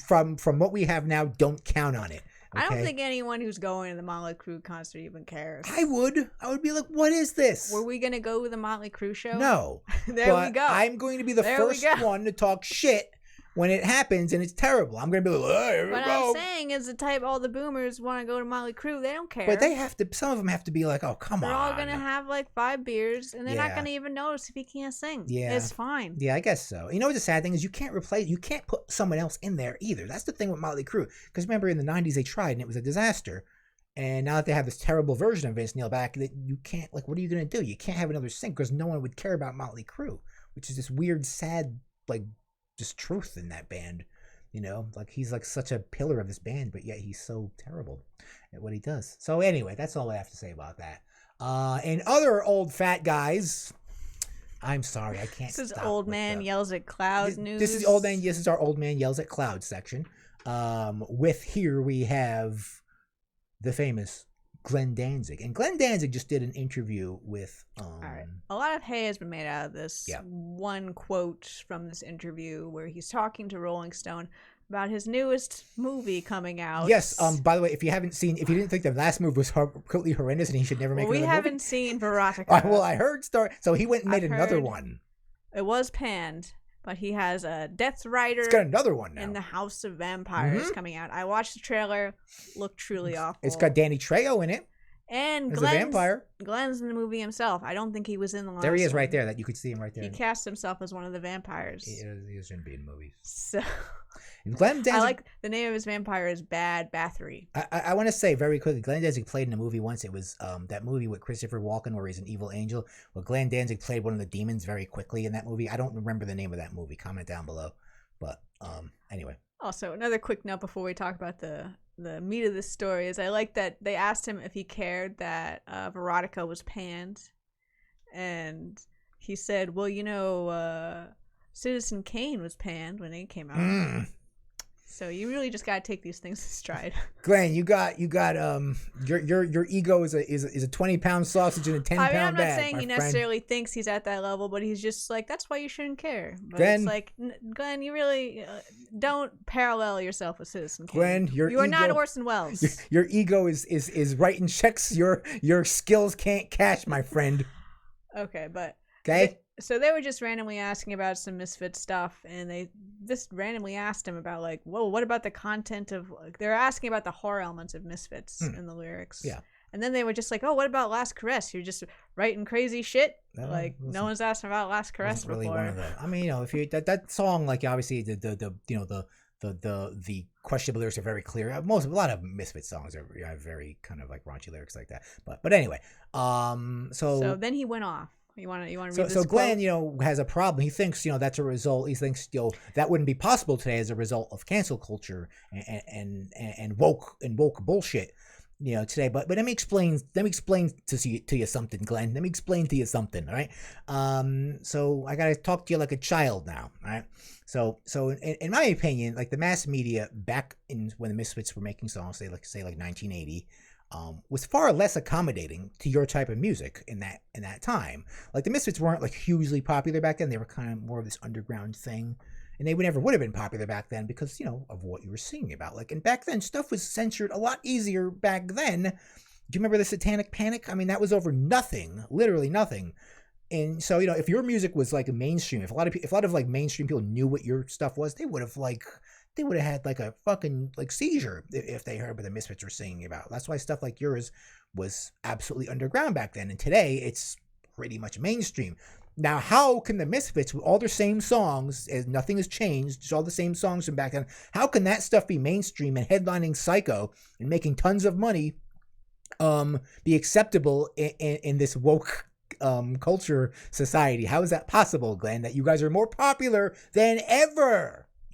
from what we have now, don't count on it. Okay? I don't think anyone who's going to the Motley Crue concert even cares. I would be like, what is this? Were we going to go to the Motley Crue show? No. We go. I'm going to be the first one to talk shit when it happens and it's terrible. I'm going to be like, oh, here we go. What I'm saying is the type all the boomers want to go to Motley Crue. They don't care. But they have to, some of them have to be like, oh, come on. They're all going to have like 5 beers and they're not going to even notice if he can't sing. Yeah. It's fine. Yeah, I guess so. You know what the sad thing is? You can't put someone else in there either. That's the thing with Motley Crue. Because remember in the 90s they tried and it was a disaster. And now that they have this terrible version of Vince Neil back, that you can't, like, what are you going to do? You can't have another sing because no one would care about Motley Crue, which is this weird, sad, like, just truth in that band. Like, he's like such a pillar of this band, but yet he's so terrible at what he does. So anyway, that's all I have to say about that. And other old fat guys, I'm sorry, I can't. This is Old Man Yells at Cloud news. This is our Old Man Yells at Cloud section. With here we have the famous Glenn Danzig. And Glenn Danzig just did an interview with... All right. A lot of hay has been made out of this. Yeah. One quote from this interview where he's talking to Rolling Stone about his newest movie coming out. Yes. By the way, if you didn't think the last movie was completely horrendous and he should never make another movie. We haven't seen Veronica. Well, I heard so he went and made another one. It was panned, but he has a Death Rider. It's got another one now. And the House of Vampires coming out. I watched the trailer. Looked truly awful. It's got Danny Trejo in it. And As a vampire. Glenn's in the movie himself. I don't think he was in the last There he is, one. right there. That you could see him right there. He cast himself as one of the vampires. He shouldn't be in movies. So, and Glenn Danzig, I like the name of his vampire is Bad Bathory. I want to say very quickly, Glenn Danzig played in a movie once. It was that movie with Christopher Walken where he's an evil angel. Well, Glenn Danzig played one of the demons very quickly in that movie. I don't remember the name of that movie. Comment down below. But anyway. Also, another quick note before we talk about the meat of this story is I like that they asked him if he cared that Veronica was panned, and he said, "Well, Citizen Kane was panned when it came out." So you really just gotta take these things in stride. Glenn, you got your ego is a 20-pound sausage in a 10-pound bag. I'm not saying he necessarily thinks he's at that level, but he's just like, that's why you shouldn't care. But Glenn, it's like, Glenn, you really don't parallel yourself with Citizen Kane. Glenn, you are not Orson Welles. Your ego is writing checks your skills can't cash, my friend. Okay, but okay. So they were just randomly asking about some Misfits stuff, and they just randomly asked him about like, whoa, what about the content of? They were asking about the horror elements of Misfits in the lyrics. Yeah. And then they were just like, oh, what about Last Caress? You're just writing crazy shit. No one's asking about Last Caress before. Really one of I mean, if you that song, like obviously the questionable lyrics are very clear. A lot of Misfits songs are very kind of like raunchy lyrics like that. But anyway, so then he went off. You want to read this So Glenn, quote? has a problem. He thinks, that's a result. He thinks, that wouldn't be possible today as a result of cancel culture and woke bullshit, today. But let me explain to you something, Glenn. Let me explain to you something, all right? So I gotta talk to you like a child now, all right? So in my opinion, like the mass media back in when the Misfits were making songs, say like 1980. Was far less accommodating to your type of music in that time. Like the Misfits weren't like hugely popular back then. They were kind of more of this underground thing, and they never would have been popular back then because of what you were singing about. Like, and back then stuff was censored a lot easier back then. Do you remember the Satanic Panic? I mean, that was over nothing, literally nothing. And so if your music was like mainstream, if a lot of like mainstream people knew what your stuff was, they would have had like a fucking like seizure if they heard what the Misfits were singing about. That's why stuff like yours was absolutely underground back then. And today it's pretty much mainstream. Now, how can the Misfits, with all their same songs, as nothing has changed, just all the same songs from back then, how can that stuff be mainstream and headlining Psycho and making tons of money be acceptable in this woke culture society? How is that possible, Glenn, that you guys are more popular than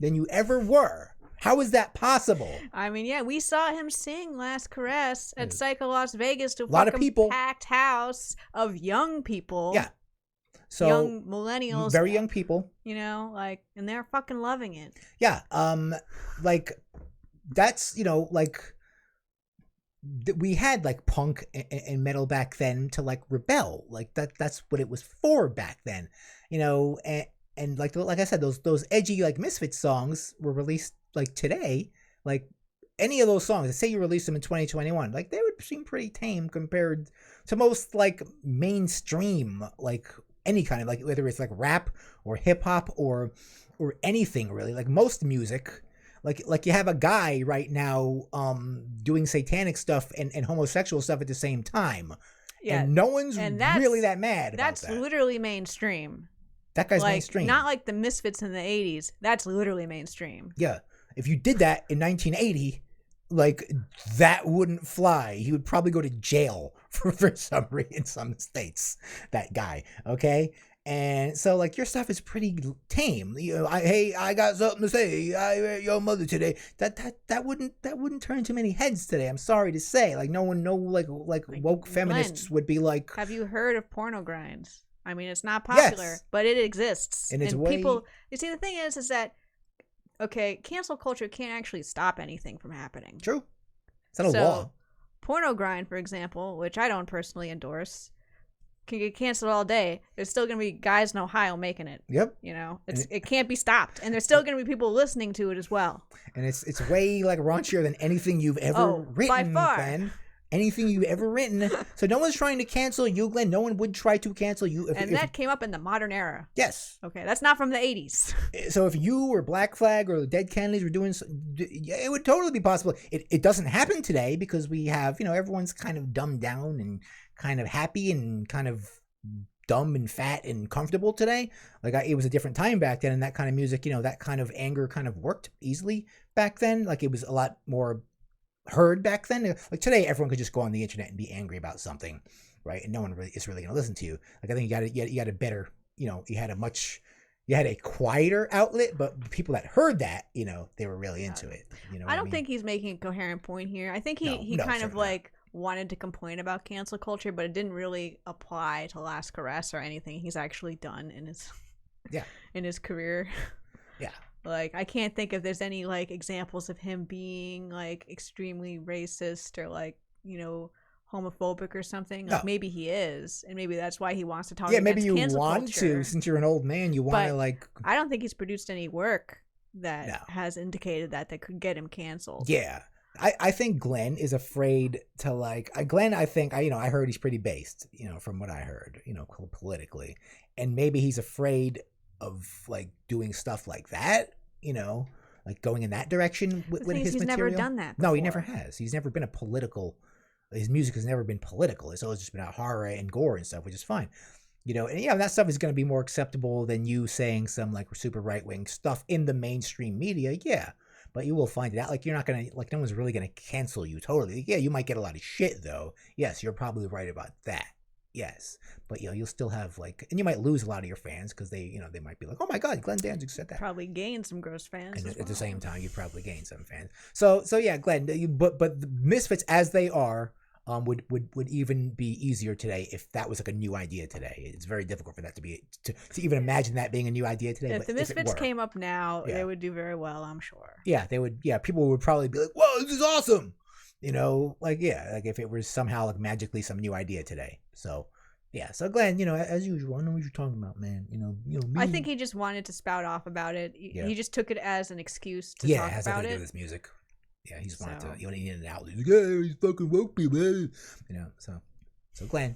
you ever were? How is that possible? I mean, yeah, we saw him sing Last Caress at Psycho Las Vegas to a lot of people, packed house of young people. Yeah. So young millennials. Very young people. And they're fucking loving it. Yeah. Like that's, we had like punk and metal back then to like rebel. Like that's what it was for back then. And like I said, those edgy like Misfits songs were released like today. Like any of those songs, let's say you release them in 2021, like they would seem pretty tame compared to most like mainstream, like any kind of like whether it's like rap or hip hop or anything really. Like most music, like you have a guy right now doing satanic stuff and homosexual stuff at the same time. Yeah, and no one's really that mad about that. That's literally mainstream. That guy's mainstream. Not like the Misfits in the 80s. That's literally mainstream. Yeah. If you did that in 1980, like that wouldn't fly. He would probably go to jail for some reason in some states, that guy. Okay? And so like your stuff is pretty tame. I got something to say. I met your mother today. That wouldn't turn too many heads today. I'm sorry to say. Like no woke feminists would be like, have you heard of porno grinds? I mean, it's not popular, but it exists. And people, you see, the thing is that, okay, cancel culture can't actually stop anything from happening. True. It's not a law. Porno grind, for example, which I don't personally endorse, can get canceled all day. There's still gonna be guys in Ohio making it. Yep. You know, it can't be stopped, and there's still gonna be people listening to it as well. And it's way like raunchier than anything you've ever written, by far. Glenn. Anything you've ever written. So no one's trying to cancel you, Glenn. No one would try to cancel you. And that came up in the modern era. Yes. Okay, that's not from the 80s. So if you or Black Flag or the Dead Kennedys were doing, it would totally be possible. It doesn't happen today because we have, everyone's kind of dumbed down and kind of happy and kind of dumb and fat and comfortable today. Like it was a different time back then, and that kind of music, that kind of anger kind of worked easily back then. Like it was a lot more heard back then. Like today, everyone could just go on the internet and be angry about something, right? And no one is really going to listen to you. Like I think you got a better, you had a quieter outlet, but people that heard that, they were really into it. I don't think he's making a coherent point here. I think he kind of like wanted to complain about cancel culture, but it didn't really apply to Last Caress or anything he's actually done in his in his career. Yeah. Like, I can't think if there's any, like, examples of him being, like, extremely racist or, like, homophobic or something. Like, maybe he is, and maybe that's why he wants to talk about maybe you cancel want culture. to, since you're an old man, you want to, like... I don't think he's produced any work that has indicated that could get him canceled. Yeah. I think Glenn is afraid to, like... Glenn, I think, I heard he's pretty based, from what I heard, politically. And maybe he's afraid of like doing stuff like that, like going in that direction with his he's material. Never done that before. No, he never has. He's never been his music has never been political. It's always just been horror and gore and stuff, which is fine. And that stuff is going to be more acceptable than you saying some like super right-wing stuff in the mainstream media. Yeah. But you will find it out. Like, you're not going to, like, no one's really going to cancel you totally. Yeah, you might get a lot of shit though. Yes, you're probably right about that. Yes, but you'll still have like, and you might lose a lot of your fans because they might be like, oh my God, Glenn Danzig said that. Probably gain some gross fans. And at the same time, you probably gain some fans. So yeah, Glenn, but the Misfits as they are, would even be easier today if that was like a new idea today. It's very difficult for that to even imagine that being a new idea today. If the Misfits came up now, they would do very well, I'm sure. Yeah, they would. Yeah, people would probably be like, whoa, this is awesome. Like if it was somehow like magically some new idea today. So yeah, so Glenn, as usual, I know what you're talking about, man. Me. I think he just wanted to spout off about it. He just took it as an excuse to talk about it. Yeah, it has nothing to do with his music. Yeah, he just wanted to. You don't need an outlet. He's like, yeah, he's fucking woke me, man. So Glenn,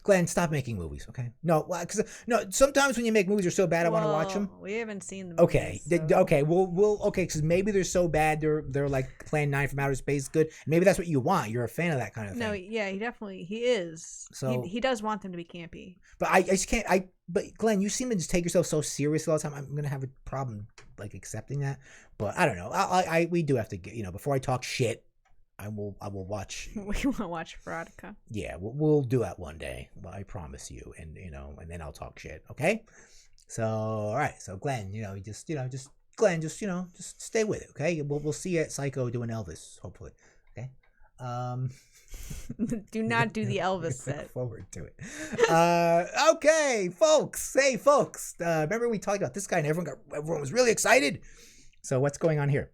Glenn, stop making movies, okay? No, because sometimes when you make movies, they're so bad I want to watch them. We haven't seen them. Okay, okay, because maybe they're so bad they're like Plan 9 from Outer Space good. Maybe that's what you want. You're a fan of that kind of thing. No, yeah, he is. So he does want them to be campy. But I just can't. But Glenn, you seem to just take yourself so serious all the time. I'm gonna have a problem like accepting that. But I don't know. We do have to get before I talk shit. I will watch. We want to watch Veronica. Yeah, we'll do that one day. I promise you. And and then I'll talk shit. Okay. So all right. So Glenn, just Glenn, just stay with it. Okay. We'll see you at Psycho doing Elvis, hopefully. Okay. Do not do the Elvis set. Look forward to it. Okay, folks. Hey, folks. Remember we talked about this guy and everyone was really excited. So what's going on here?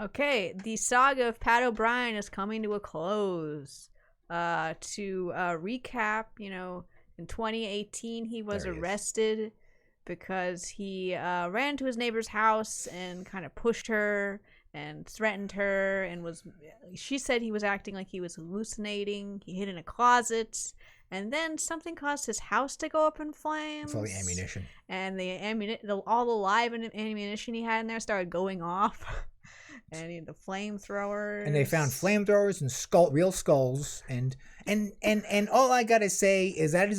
Okay, the saga of Pat O'Brien is coming to a close. To recap, in 2018 he was arrested because he ran to his neighbor's house and kind of pushed her and threatened her, and she said he was acting like he was hallucinating. He hid in a closet, and then something caused his house to go up in flames. It's all the ammunition. And all the live ammunition he had in there started going off. And he had the flamethrowers. And they found flamethrowers and real skulls. And all I gotta say is that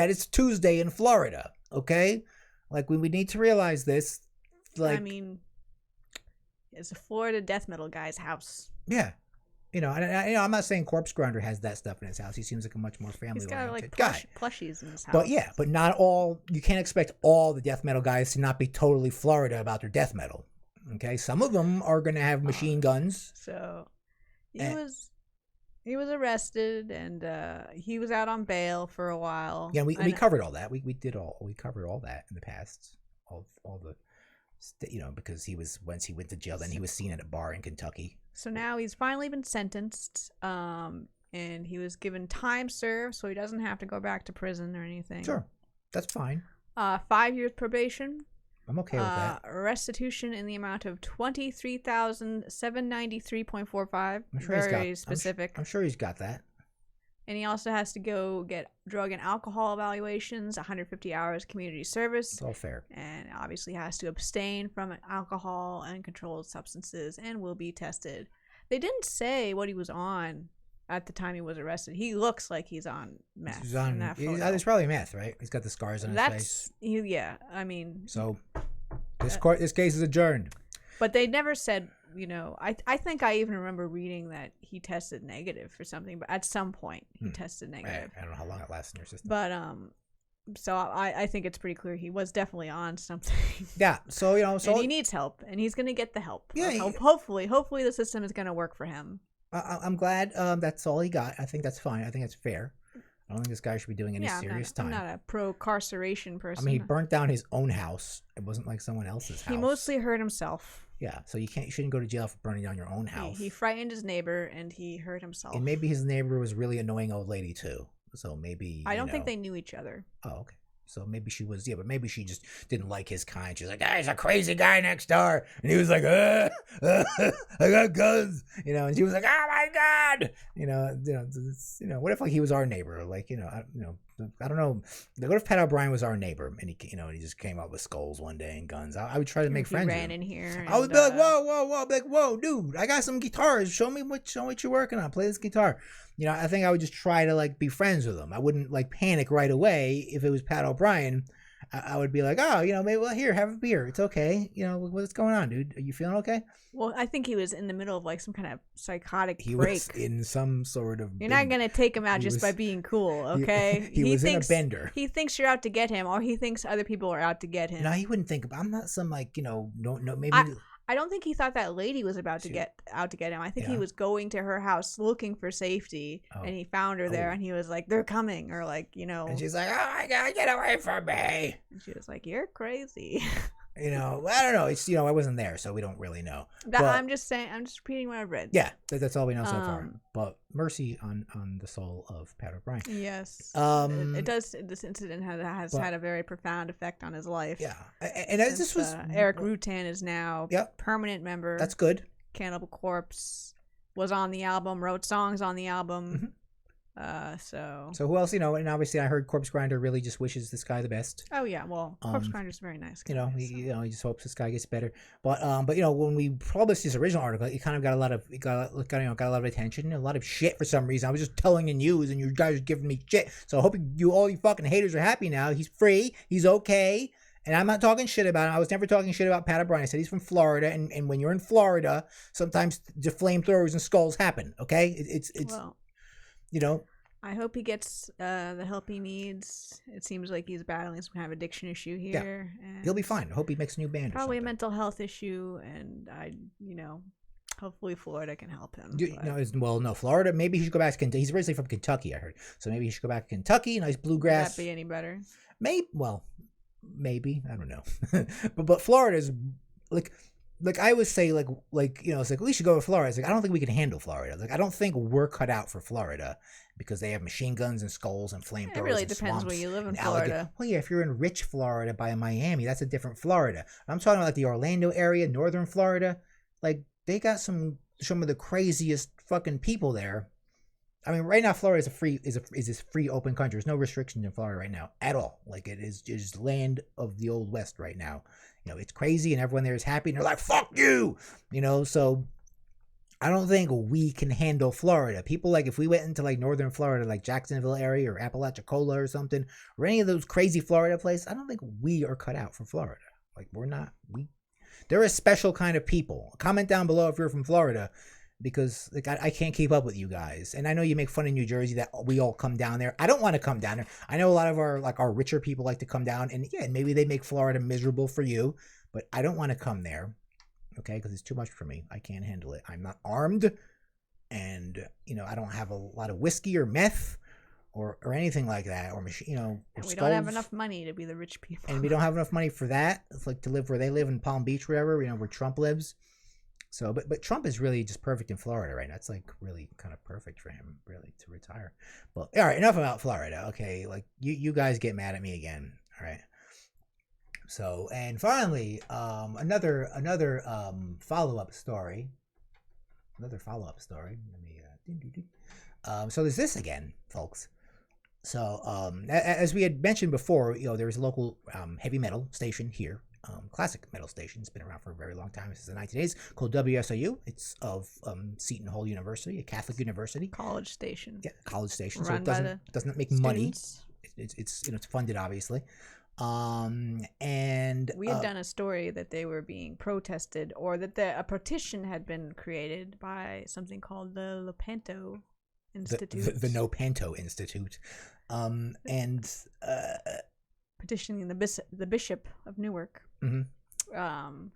is Tuesday in Florida. Okay, like we need to realize this. Like, I mean, it's a Florida death metal guy's house. Yeah, I'm not saying Corpse Grinder has that stuff in his house. He seems like a much more family-oriented guy. Plushies in his house. But yeah, but not all. You can't expect all the death metal guys to not be totally Florida about their death metal. Okay, some of them are going to have machine guns. So he was arrested, and he was out on bail for a while. Yeah, we covered all that. We covered all that in the past. All the because once he went to jail, then he was seen at a bar in Kentucky. So now he's finally been sentenced. and he was given time served, so he doesn't have to go back to prison or anything. Sure, that's fine. 5 years probation. I'm okay with that. Restitution in the amount of $23,793.45. I'm sure Very specific. I'm sure he's got that. And he also has to go get drug and alcohol evaluations, 150 hours community service. It's all fair. And obviously has to abstain from alcohol and controlled substances and will be tested. They didn't say what he was on at the time he was arrested. He looks like he's on meth. He's on. It's probably meth, right? He's got the scars on his face. Yeah, I mean. So this case is adjourned. But they never said. I think I even remember reading that he tested negative for something, but at some point he tested negative. I don't know how long it lasts in your system. But so I think it's pretty clear he was definitely on something. Yeah. So and he needs help, and he's gonna get the help. Yeah. Hopefully the system is gonna work for him. I'm glad that's all he got. I think that's fine. I think that's fair. I don't think this guy should be doing any serious time. I'm not a pro-carceration person. I mean, he burnt down his own house. It wasn't like someone else's house. He mostly hurt himself. Yeah, so you shouldn't go to jail for burning down your own house. He frightened his neighbor and he hurt himself. And maybe his neighbor was a really annoying old lady too. So maybe I don't think they knew each other. Oh, okay. So maybe she was, but maybe she just didn't like his kind. She was like, "There's a crazy guy next door," and he was like, "I got guns," and she was like, "Oh my god," what if like he was our neighbor, like I don't know. What if Pat O'Brien was our neighbor and he just came up with skulls one day and guns? I would try to make friends. He ran in here. I would be like, whoa, I'd be like, whoa, dude, I got some guitars. Show me what you're working on. Play this guitar. I think I would just try to like be friends with him. I wouldn't like panic right away if it was Pat O'Brien. I would be like, oh, maybe here, have a beer. It's okay. What's going on, dude? Are you feeling okay? Well, I think he was in the middle of like some kind of psychotic break. He was in some sort of. You're not gonna take him out just by being cool, okay? He was in a bender. He thinks you're out to get him, or he thinks other people are out to get him. No, he wouldn't think. I'm not some like no maybe. I don't think he thought that lady was about to get him. I think he was going to her house looking for safety, and he found her there, and he was like, "They're coming," or like, And she's like, "Oh my god, get away from me!" And she was like, "You're crazy." I don't know. It's I wasn't there, so we don't really know. I'm just saying. I'm just repeating what I've read. Yeah, that's all we know so far. But mercy on the soul of Pat O'Brien. Yes. It does. This incident has had a very profound effect on his life. Yeah, and this was Eric Rutan is now permanent member. That's good. Cannibal Corpse was on the album, wrote songs on the album. Mm-hmm. So who else? And obviously I heard Corpse Grinder really just wishes this guy the best. Oh yeah, well, Corpse Grinder's a very nice guy. He just hopes this guy gets better. But when we published this original article, it kind of got a lot of attention, a lot of shit for some reason. I was just telling the news, and you guys are giving me shit. So I hope all you fucking haters are happy now. He's free. He's okay. And I'm not talking shit about him. I was never talking shit about Pat O'Brien. I said he's from Florida, and when you're in Florida, sometimes the flamethrowers and skulls happen. Okay, it's I hope he gets the help he needs. It seems like he's battling some kind of addiction issue here. Yeah. He'll be fine. I hope he makes a new band. Probably a mental health issue, and hopefully Florida can help him. No, Florida. Maybe he should go back to Kentucky. He's originally from Kentucky, I heard. So maybe he should go back to Kentucky. Nice bluegrass. Would that be any better? Maybe I don't know. but Florida's like I would say it's like we should go to Florida. It's like I don't think we can handle Florida. Like I don't think we're cut out for Florida because they have machine guns and skulls and flamethrowers. It really depends where you live in Florida. Well, yeah, if you're in rich Florida by Miami, that's a different Florida. I'm talking about like the Orlando area, northern Florida. Like they got some of the craziest fucking people there. I mean, right now Florida is a free open country. There's no restrictions in Florida right now at all. Like it is just land of the old west right now. It's crazy and everyone there is happy and they're like, "Fuck you!" So I don't think we can handle Florida. People like if we went into like northern Florida, like Jacksonville area or Apalachicola or something, or any of those crazy Florida places, I don't think we are cut out for Florida. Like we're not. They're a special kind of people. Comment down below if you're from Florida. Because like I can't keep up with you guys, and I know you make fun of New Jersey that we all come down there. I don't want to come down there. I know a lot of our richer people like to come down, and maybe they make Florida miserable for you, but I don't want to come there, okay? Because it's too much for me. I can't handle it. I'm not armed, and I don't have a lot of whiskey or meth or anything like that, or machine, and we don't have enough money to be the rich people, and we don't have enough money for that. It's like to live where they live in Palm Beach, wherever where Trump lives. So, but Trump is really just perfect in Florida right now. It's like really kind of perfect for him, really, to retire. But all right, enough about Florida. Okay, like you guys get mad at me again. All right. So, and finally, another follow up story. Another follow up story. Let me. So there's this again, folks. So, as we had mentioned before, there was a local heavy metal station here. Classic metal station. It's been around for a very long time, since the 1980s, called wsou. It's of Seton Hall University, a Catholic university. College station. Yeah, college station. Run so it doesn't make money. It's funded, obviously. And we had done a story that they were being protested, or that a petition had been created by something called the Lepanto Institute. The Nopanto Institute. And petitioning the Bishop of Newark. Mm-hmm.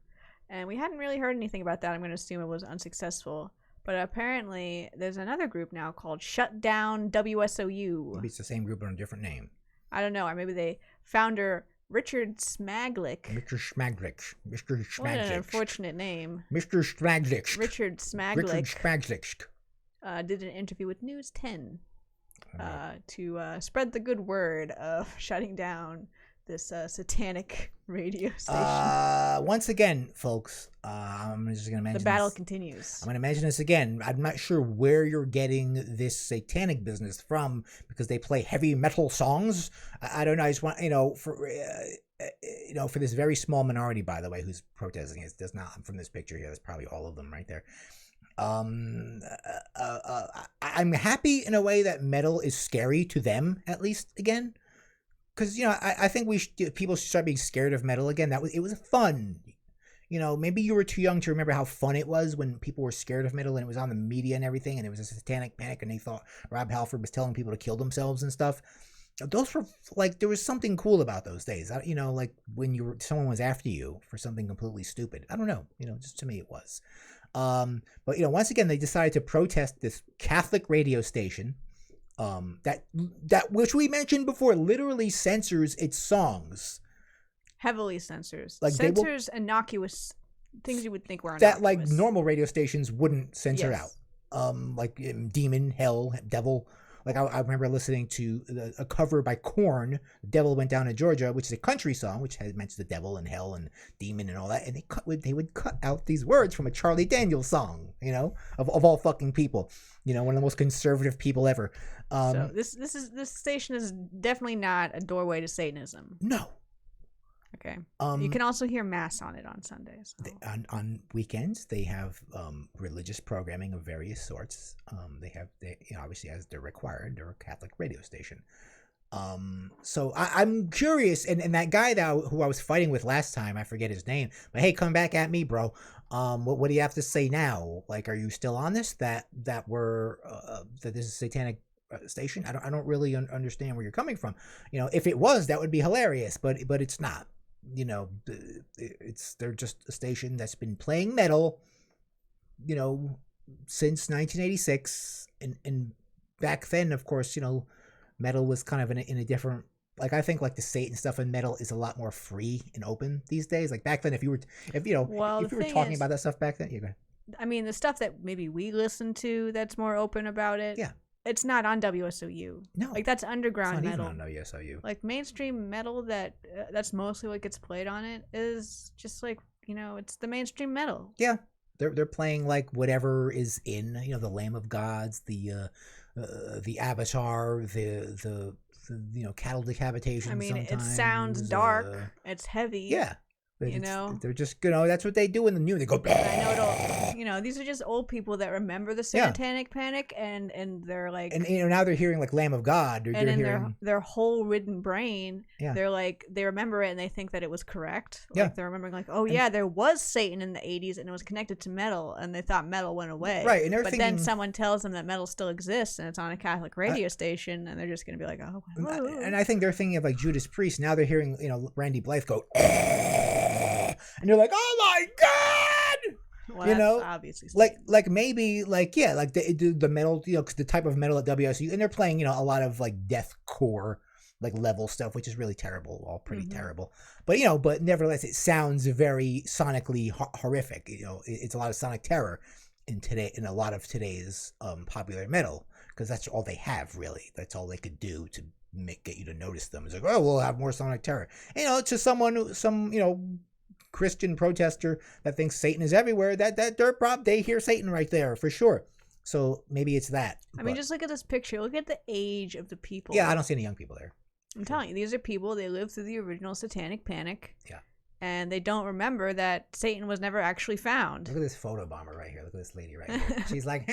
And we hadn't really heard anything about that. I'm going to assume it was unsuccessful. But apparently, there's another group now called Shut Down WSOU. Maybe it's the same group but a different name. I don't know. Or maybe they founder Richard Smaglick. Mr. Smaglick. What an unfortunate name. Mr. Smaglick. Richard Smaglick. Did an interview with News 10 to spread the good word of shutting down this satanic radio station. Once again, folks, I'm just going to mention the battle continues. I'm going to mention this again. I'm not sure where you're getting this satanic business from, because they play heavy metal songs. I don't know. I just want, for this very small minority, by the way, who's protesting it, does not, from this picture here, there's probably all of them right there. I'm happy in a way that metal is scary to them, at least, again. Because, I think people should start being scared of metal again. It was fun. Maybe you were too young to remember how fun it was when people were scared of metal and it was on the media and everything, and it was a satanic panic and they thought Rob Halford was telling people to kill themselves and stuff. Those were, like, there was something cool about those days. Like when someone was after you for something completely stupid. I don't know. Just to me it was. But once again, they decided to protest this Catholic radio station, that which we mentioned before, literally censors its songs. Heavily censors. Like censors innocuous things you would think were innocuous. That, like, normal radio stations wouldn't censor out. Like demon, hell, devil. Like, I remember listening to a cover by Korn, "Devil Went Down to Georgia," which is a country song, which mentions the devil and hell and demon and all that. And they would cut out these words from a Charlie Daniels song, of all fucking people. One of the most conservative people ever. So this station is definitely not a doorway to Satanism. No. Okay. You can also hear mass on it on Sundays. So. On weekends, they have religious programming of various sorts. They obviously, as they're required, they're a Catholic radio station. So I'm curious, and that guy who I was fighting with last time, I forget his name, but hey, come back at me, bro. What do you have to say now? Like, are you still on this? That this is a satanic station? I don't really understand where you're coming from. If it was, that would be hilarious, but it's not. They're just a station that's been playing metal, since 1986, and back then, of course, metal was kind of in a different, like, I think, like, the Satan stuff in metal is a lot more free and open these days. Like, back then, if you were talking about that stuff back then, yeah, go ahead. I mean, the stuff that maybe we listen to that's more open about it. Yeah. It's not on WSOU. No. Like, that's underground metal. It's not even on WSOU. Like, mainstream metal that's mostly what gets played on it is just like, it's the mainstream metal. Yeah. They're playing, like, whatever is in, the Lamb of Gods, the Avatar, the cattle decapitation. I mean, sometimes. It sounds dark. It's heavy. Yeah. They're just, that's what they do in the news. They go, I know these are just old people that remember the satanic panic, and they're like, and now they're hearing, like, Lamb of God, and in their whole ridden brain, yeah, they're like, they remember it and they think that it was correct. Like, yeah, they're remembering, like, oh yeah, there was Satan in the 80s and it was connected to metal, and they thought metal went away, right? And but then someone tells them that metal still exists and it's on a Catholic radio station, and they're just gonna be like, oh. And I think they're thinking of, like, Judas Priest. Now they're hearing, Randy Blythe go, and you're like, oh my God! Well, that's obviously like maybe, like, yeah, like the metal, because the type of metal at WSU, and they're playing, a lot of, like, deathcore like level stuff, which is really terrible, all pretty Mhm. terrible. But but nevertheless, it sounds very sonically horrific. It's a lot of sonic terror in a lot of today's popular metal, because that's all they have really. That's all they could do to get you to notice them. It's like, oh, we'll have more sonic terror. To some Christian protester that thinks Satan is everywhere, that dirt prop, they hear Satan right there for sure. So maybe it's that. I mean, just look at this picture. Look at the age of the people. Yeah, I don't see any young people there. I'm telling you, these are people. They lived through the original Satanic Panic. Yeah. And they don't remember that Satan was never actually found. Look at this photo bomber right here. Look at this lady right here. She's like,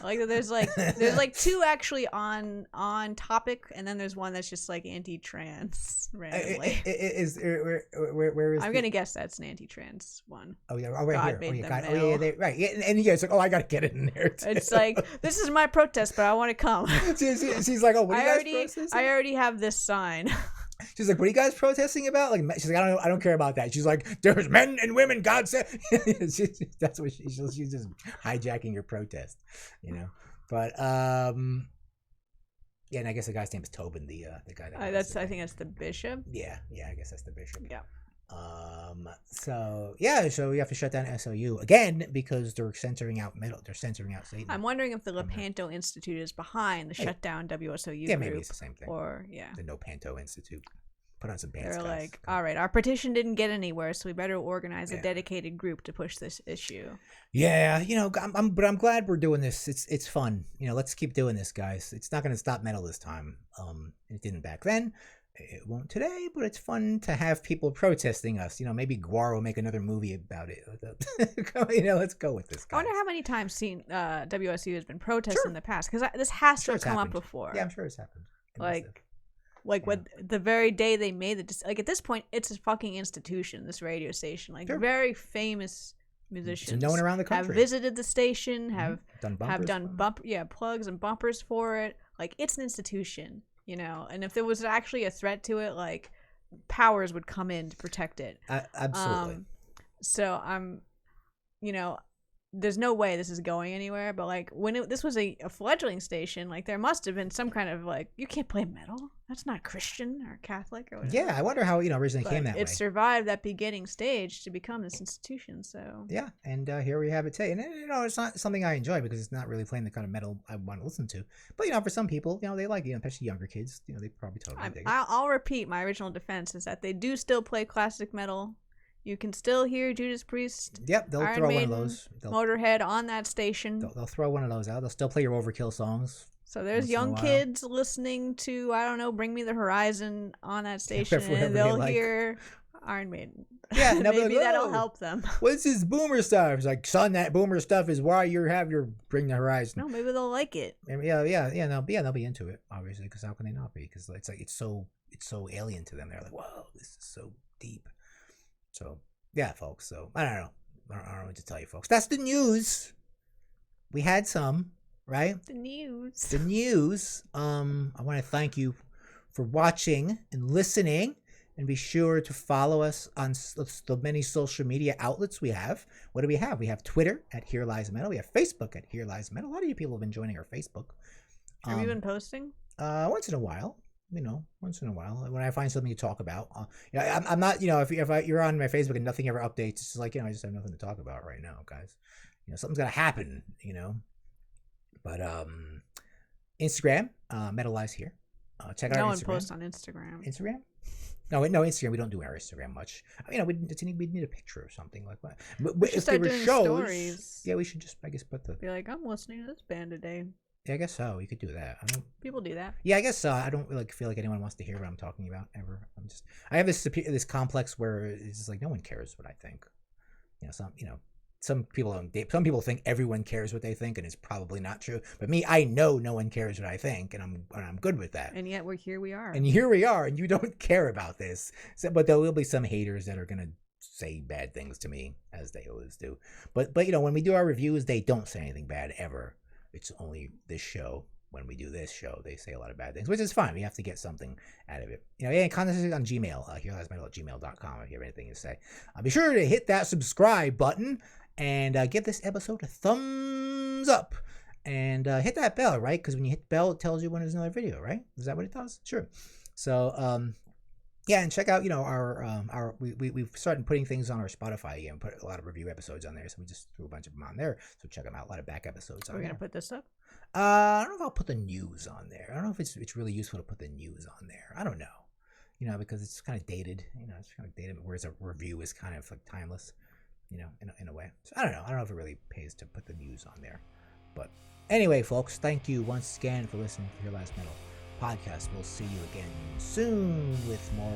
like there's like two actually on topic, and then there's one that's just like anti-trans randomly. Where is? I'm gonna guess that's an anti-trans one. Oh yeah, right God here. made them Oh yeah, right. Yeah, and you guys like, oh, I gotta get it in there. Too. It's like, this is my protest, but I want to come. She's like, oh, what are you guys protesting? I already have this sign. She's like, what are you guys protesting about? Like, she's like, I don't care about that. She's like, there's men and women, God said. That's what she's just hijacking your protest, But yeah, and I guess the guy's name is Tobin, the guy that. I think that's the bishop. Yeah, I guess that's the bishop. Yeah. So we have to shut down SOU again because they're censoring out metal. They're censoring out Satan. I'm wondering if the Lepanto Institute is behind the shutdown WSOU yeah, group. maybe it's the same thing. Or yeah, the No Panto Institute. Put on some pants. They're guys. like, all right, our petition didn't get anywhere, so we better organize a dedicated group to push this issue. Yeah, but I'm glad we're doing this. It's fun. Let's keep doing this, guys. It's not going to stop metal this time. It didn't back then. It won't today, but it's fun to have people protesting us. Maybe Guar will make another movie about it. Let's go with this, guys. I wonder how many times WSU has been protested in the past, because this has to have come up before. Yeah, I'm sure it's happened. When the very day they made at this point, it's a fucking institution. This radio station, very famous musicians, it's known around the country, have visited the station, have done plugs and bumpers for it. Like, it's an institution. And if there was actually a threat to it, powers would come in to protect it. Absolutely. So I'm, there's no way this is going anywhere. But when this was a fledgling station, there must have been some kind of you can't play metal. That's not Christian or Catholic or whatever. Yeah, I wonder how originally came that way. It survived that beginning stage to become this institution. So yeah, and here we have it today. And it's not something I enjoy because it's not really playing the kind of metal I want to listen to. But for some people, they like especially younger kids. They probably totally dig it. I'll repeat my original defense is that they do still play classic metal. You can still hear Judas Priest. Yep, they'll Iron throw Maiden, one of those. Motorhead on that station. They'll throw one of those out. They'll still play your Overkill songs. So there's young kids listening to, I don't know, Bring Me the Horizon on that station, and they'll hear Iron Maiden. Yeah, maybe that'll help them. What's this boomer stuff? It's like, son, that boomer stuff is why you have your Bring the Horizon. No, maybe they'll like it. Yeah, they'll be into it, obviously, because how can they not be? Because it's so alien to them. They're like, whoa, this is so deep. So yeah, folks. So I don't know what to tell you, folks. That's the news. We had some. Right? The news. I want to thank you for watching and listening, and be sure to follow us on the many social media outlets we have. What do we have? We have Twitter at Here Lies Metal. We have Facebook at Here Lies Metal. A lot of you people have been joining our Facebook. Have you been posting? Once in a while. Once in a while when I find something to talk about. I'm not. If you're on my Facebook and nothing ever updates, it's just I just have nothing to talk about right now, guys. Something's gonna happen. But Instagram, Metal Lies Here. Check out our Instagram. No one posts on Instagram. Instagram? No, Instagram. We don't do our Instagram much. We need a picture or something like that. But if there were shows, stories. Yeah, we should just put the. Be like, I'm listening to this band today. Yeah, I guess so. You could do that. People do that. Yeah, I guess so. I don't feel like anyone wants to hear what I'm talking about ever. I have this complex where it's just like no one cares what I think. Some people don't. Some people think everyone cares what they think, and it's probably not true. But me, I know no one cares what I think, and I'm good with that. And yet here we are. And here we are, and you don't care about this. So, but there will be some haters that are gonna say bad things to me, as they always do. But when we do our reviews, they don't say anything bad ever. It's only this show. When we do this show, they say a lot of bad things, which is fine. We have to get something out of it. Contact us on Gmail, hereliesmetal@gmail.com if you have anything to say. Be sure to hit that subscribe button and give this episode a thumbs up. And hit that bell, right? Because when you hit the bell, it tells you when there's another video, right? Is that what it does? Sure. So yeah, and check out, our we've started putting things on our Spotify again. Put a lot of review episodes on there, so we just threw a bunch of them on there. So check them out. A lot of back episodes on We're there. gonna put this up. I don't know if I'll put the news on there. I don't know if it's really useful to put the news on there. I don't know, because it's kind of dated. It's kind of dated, whereas a review is kind of like timeless, in a way. So I don't know. I don't know if it really pays to put the news on there. But anyway, folks, thank you once again for listening to Your Last Metal podcast. We'll see you again soon with more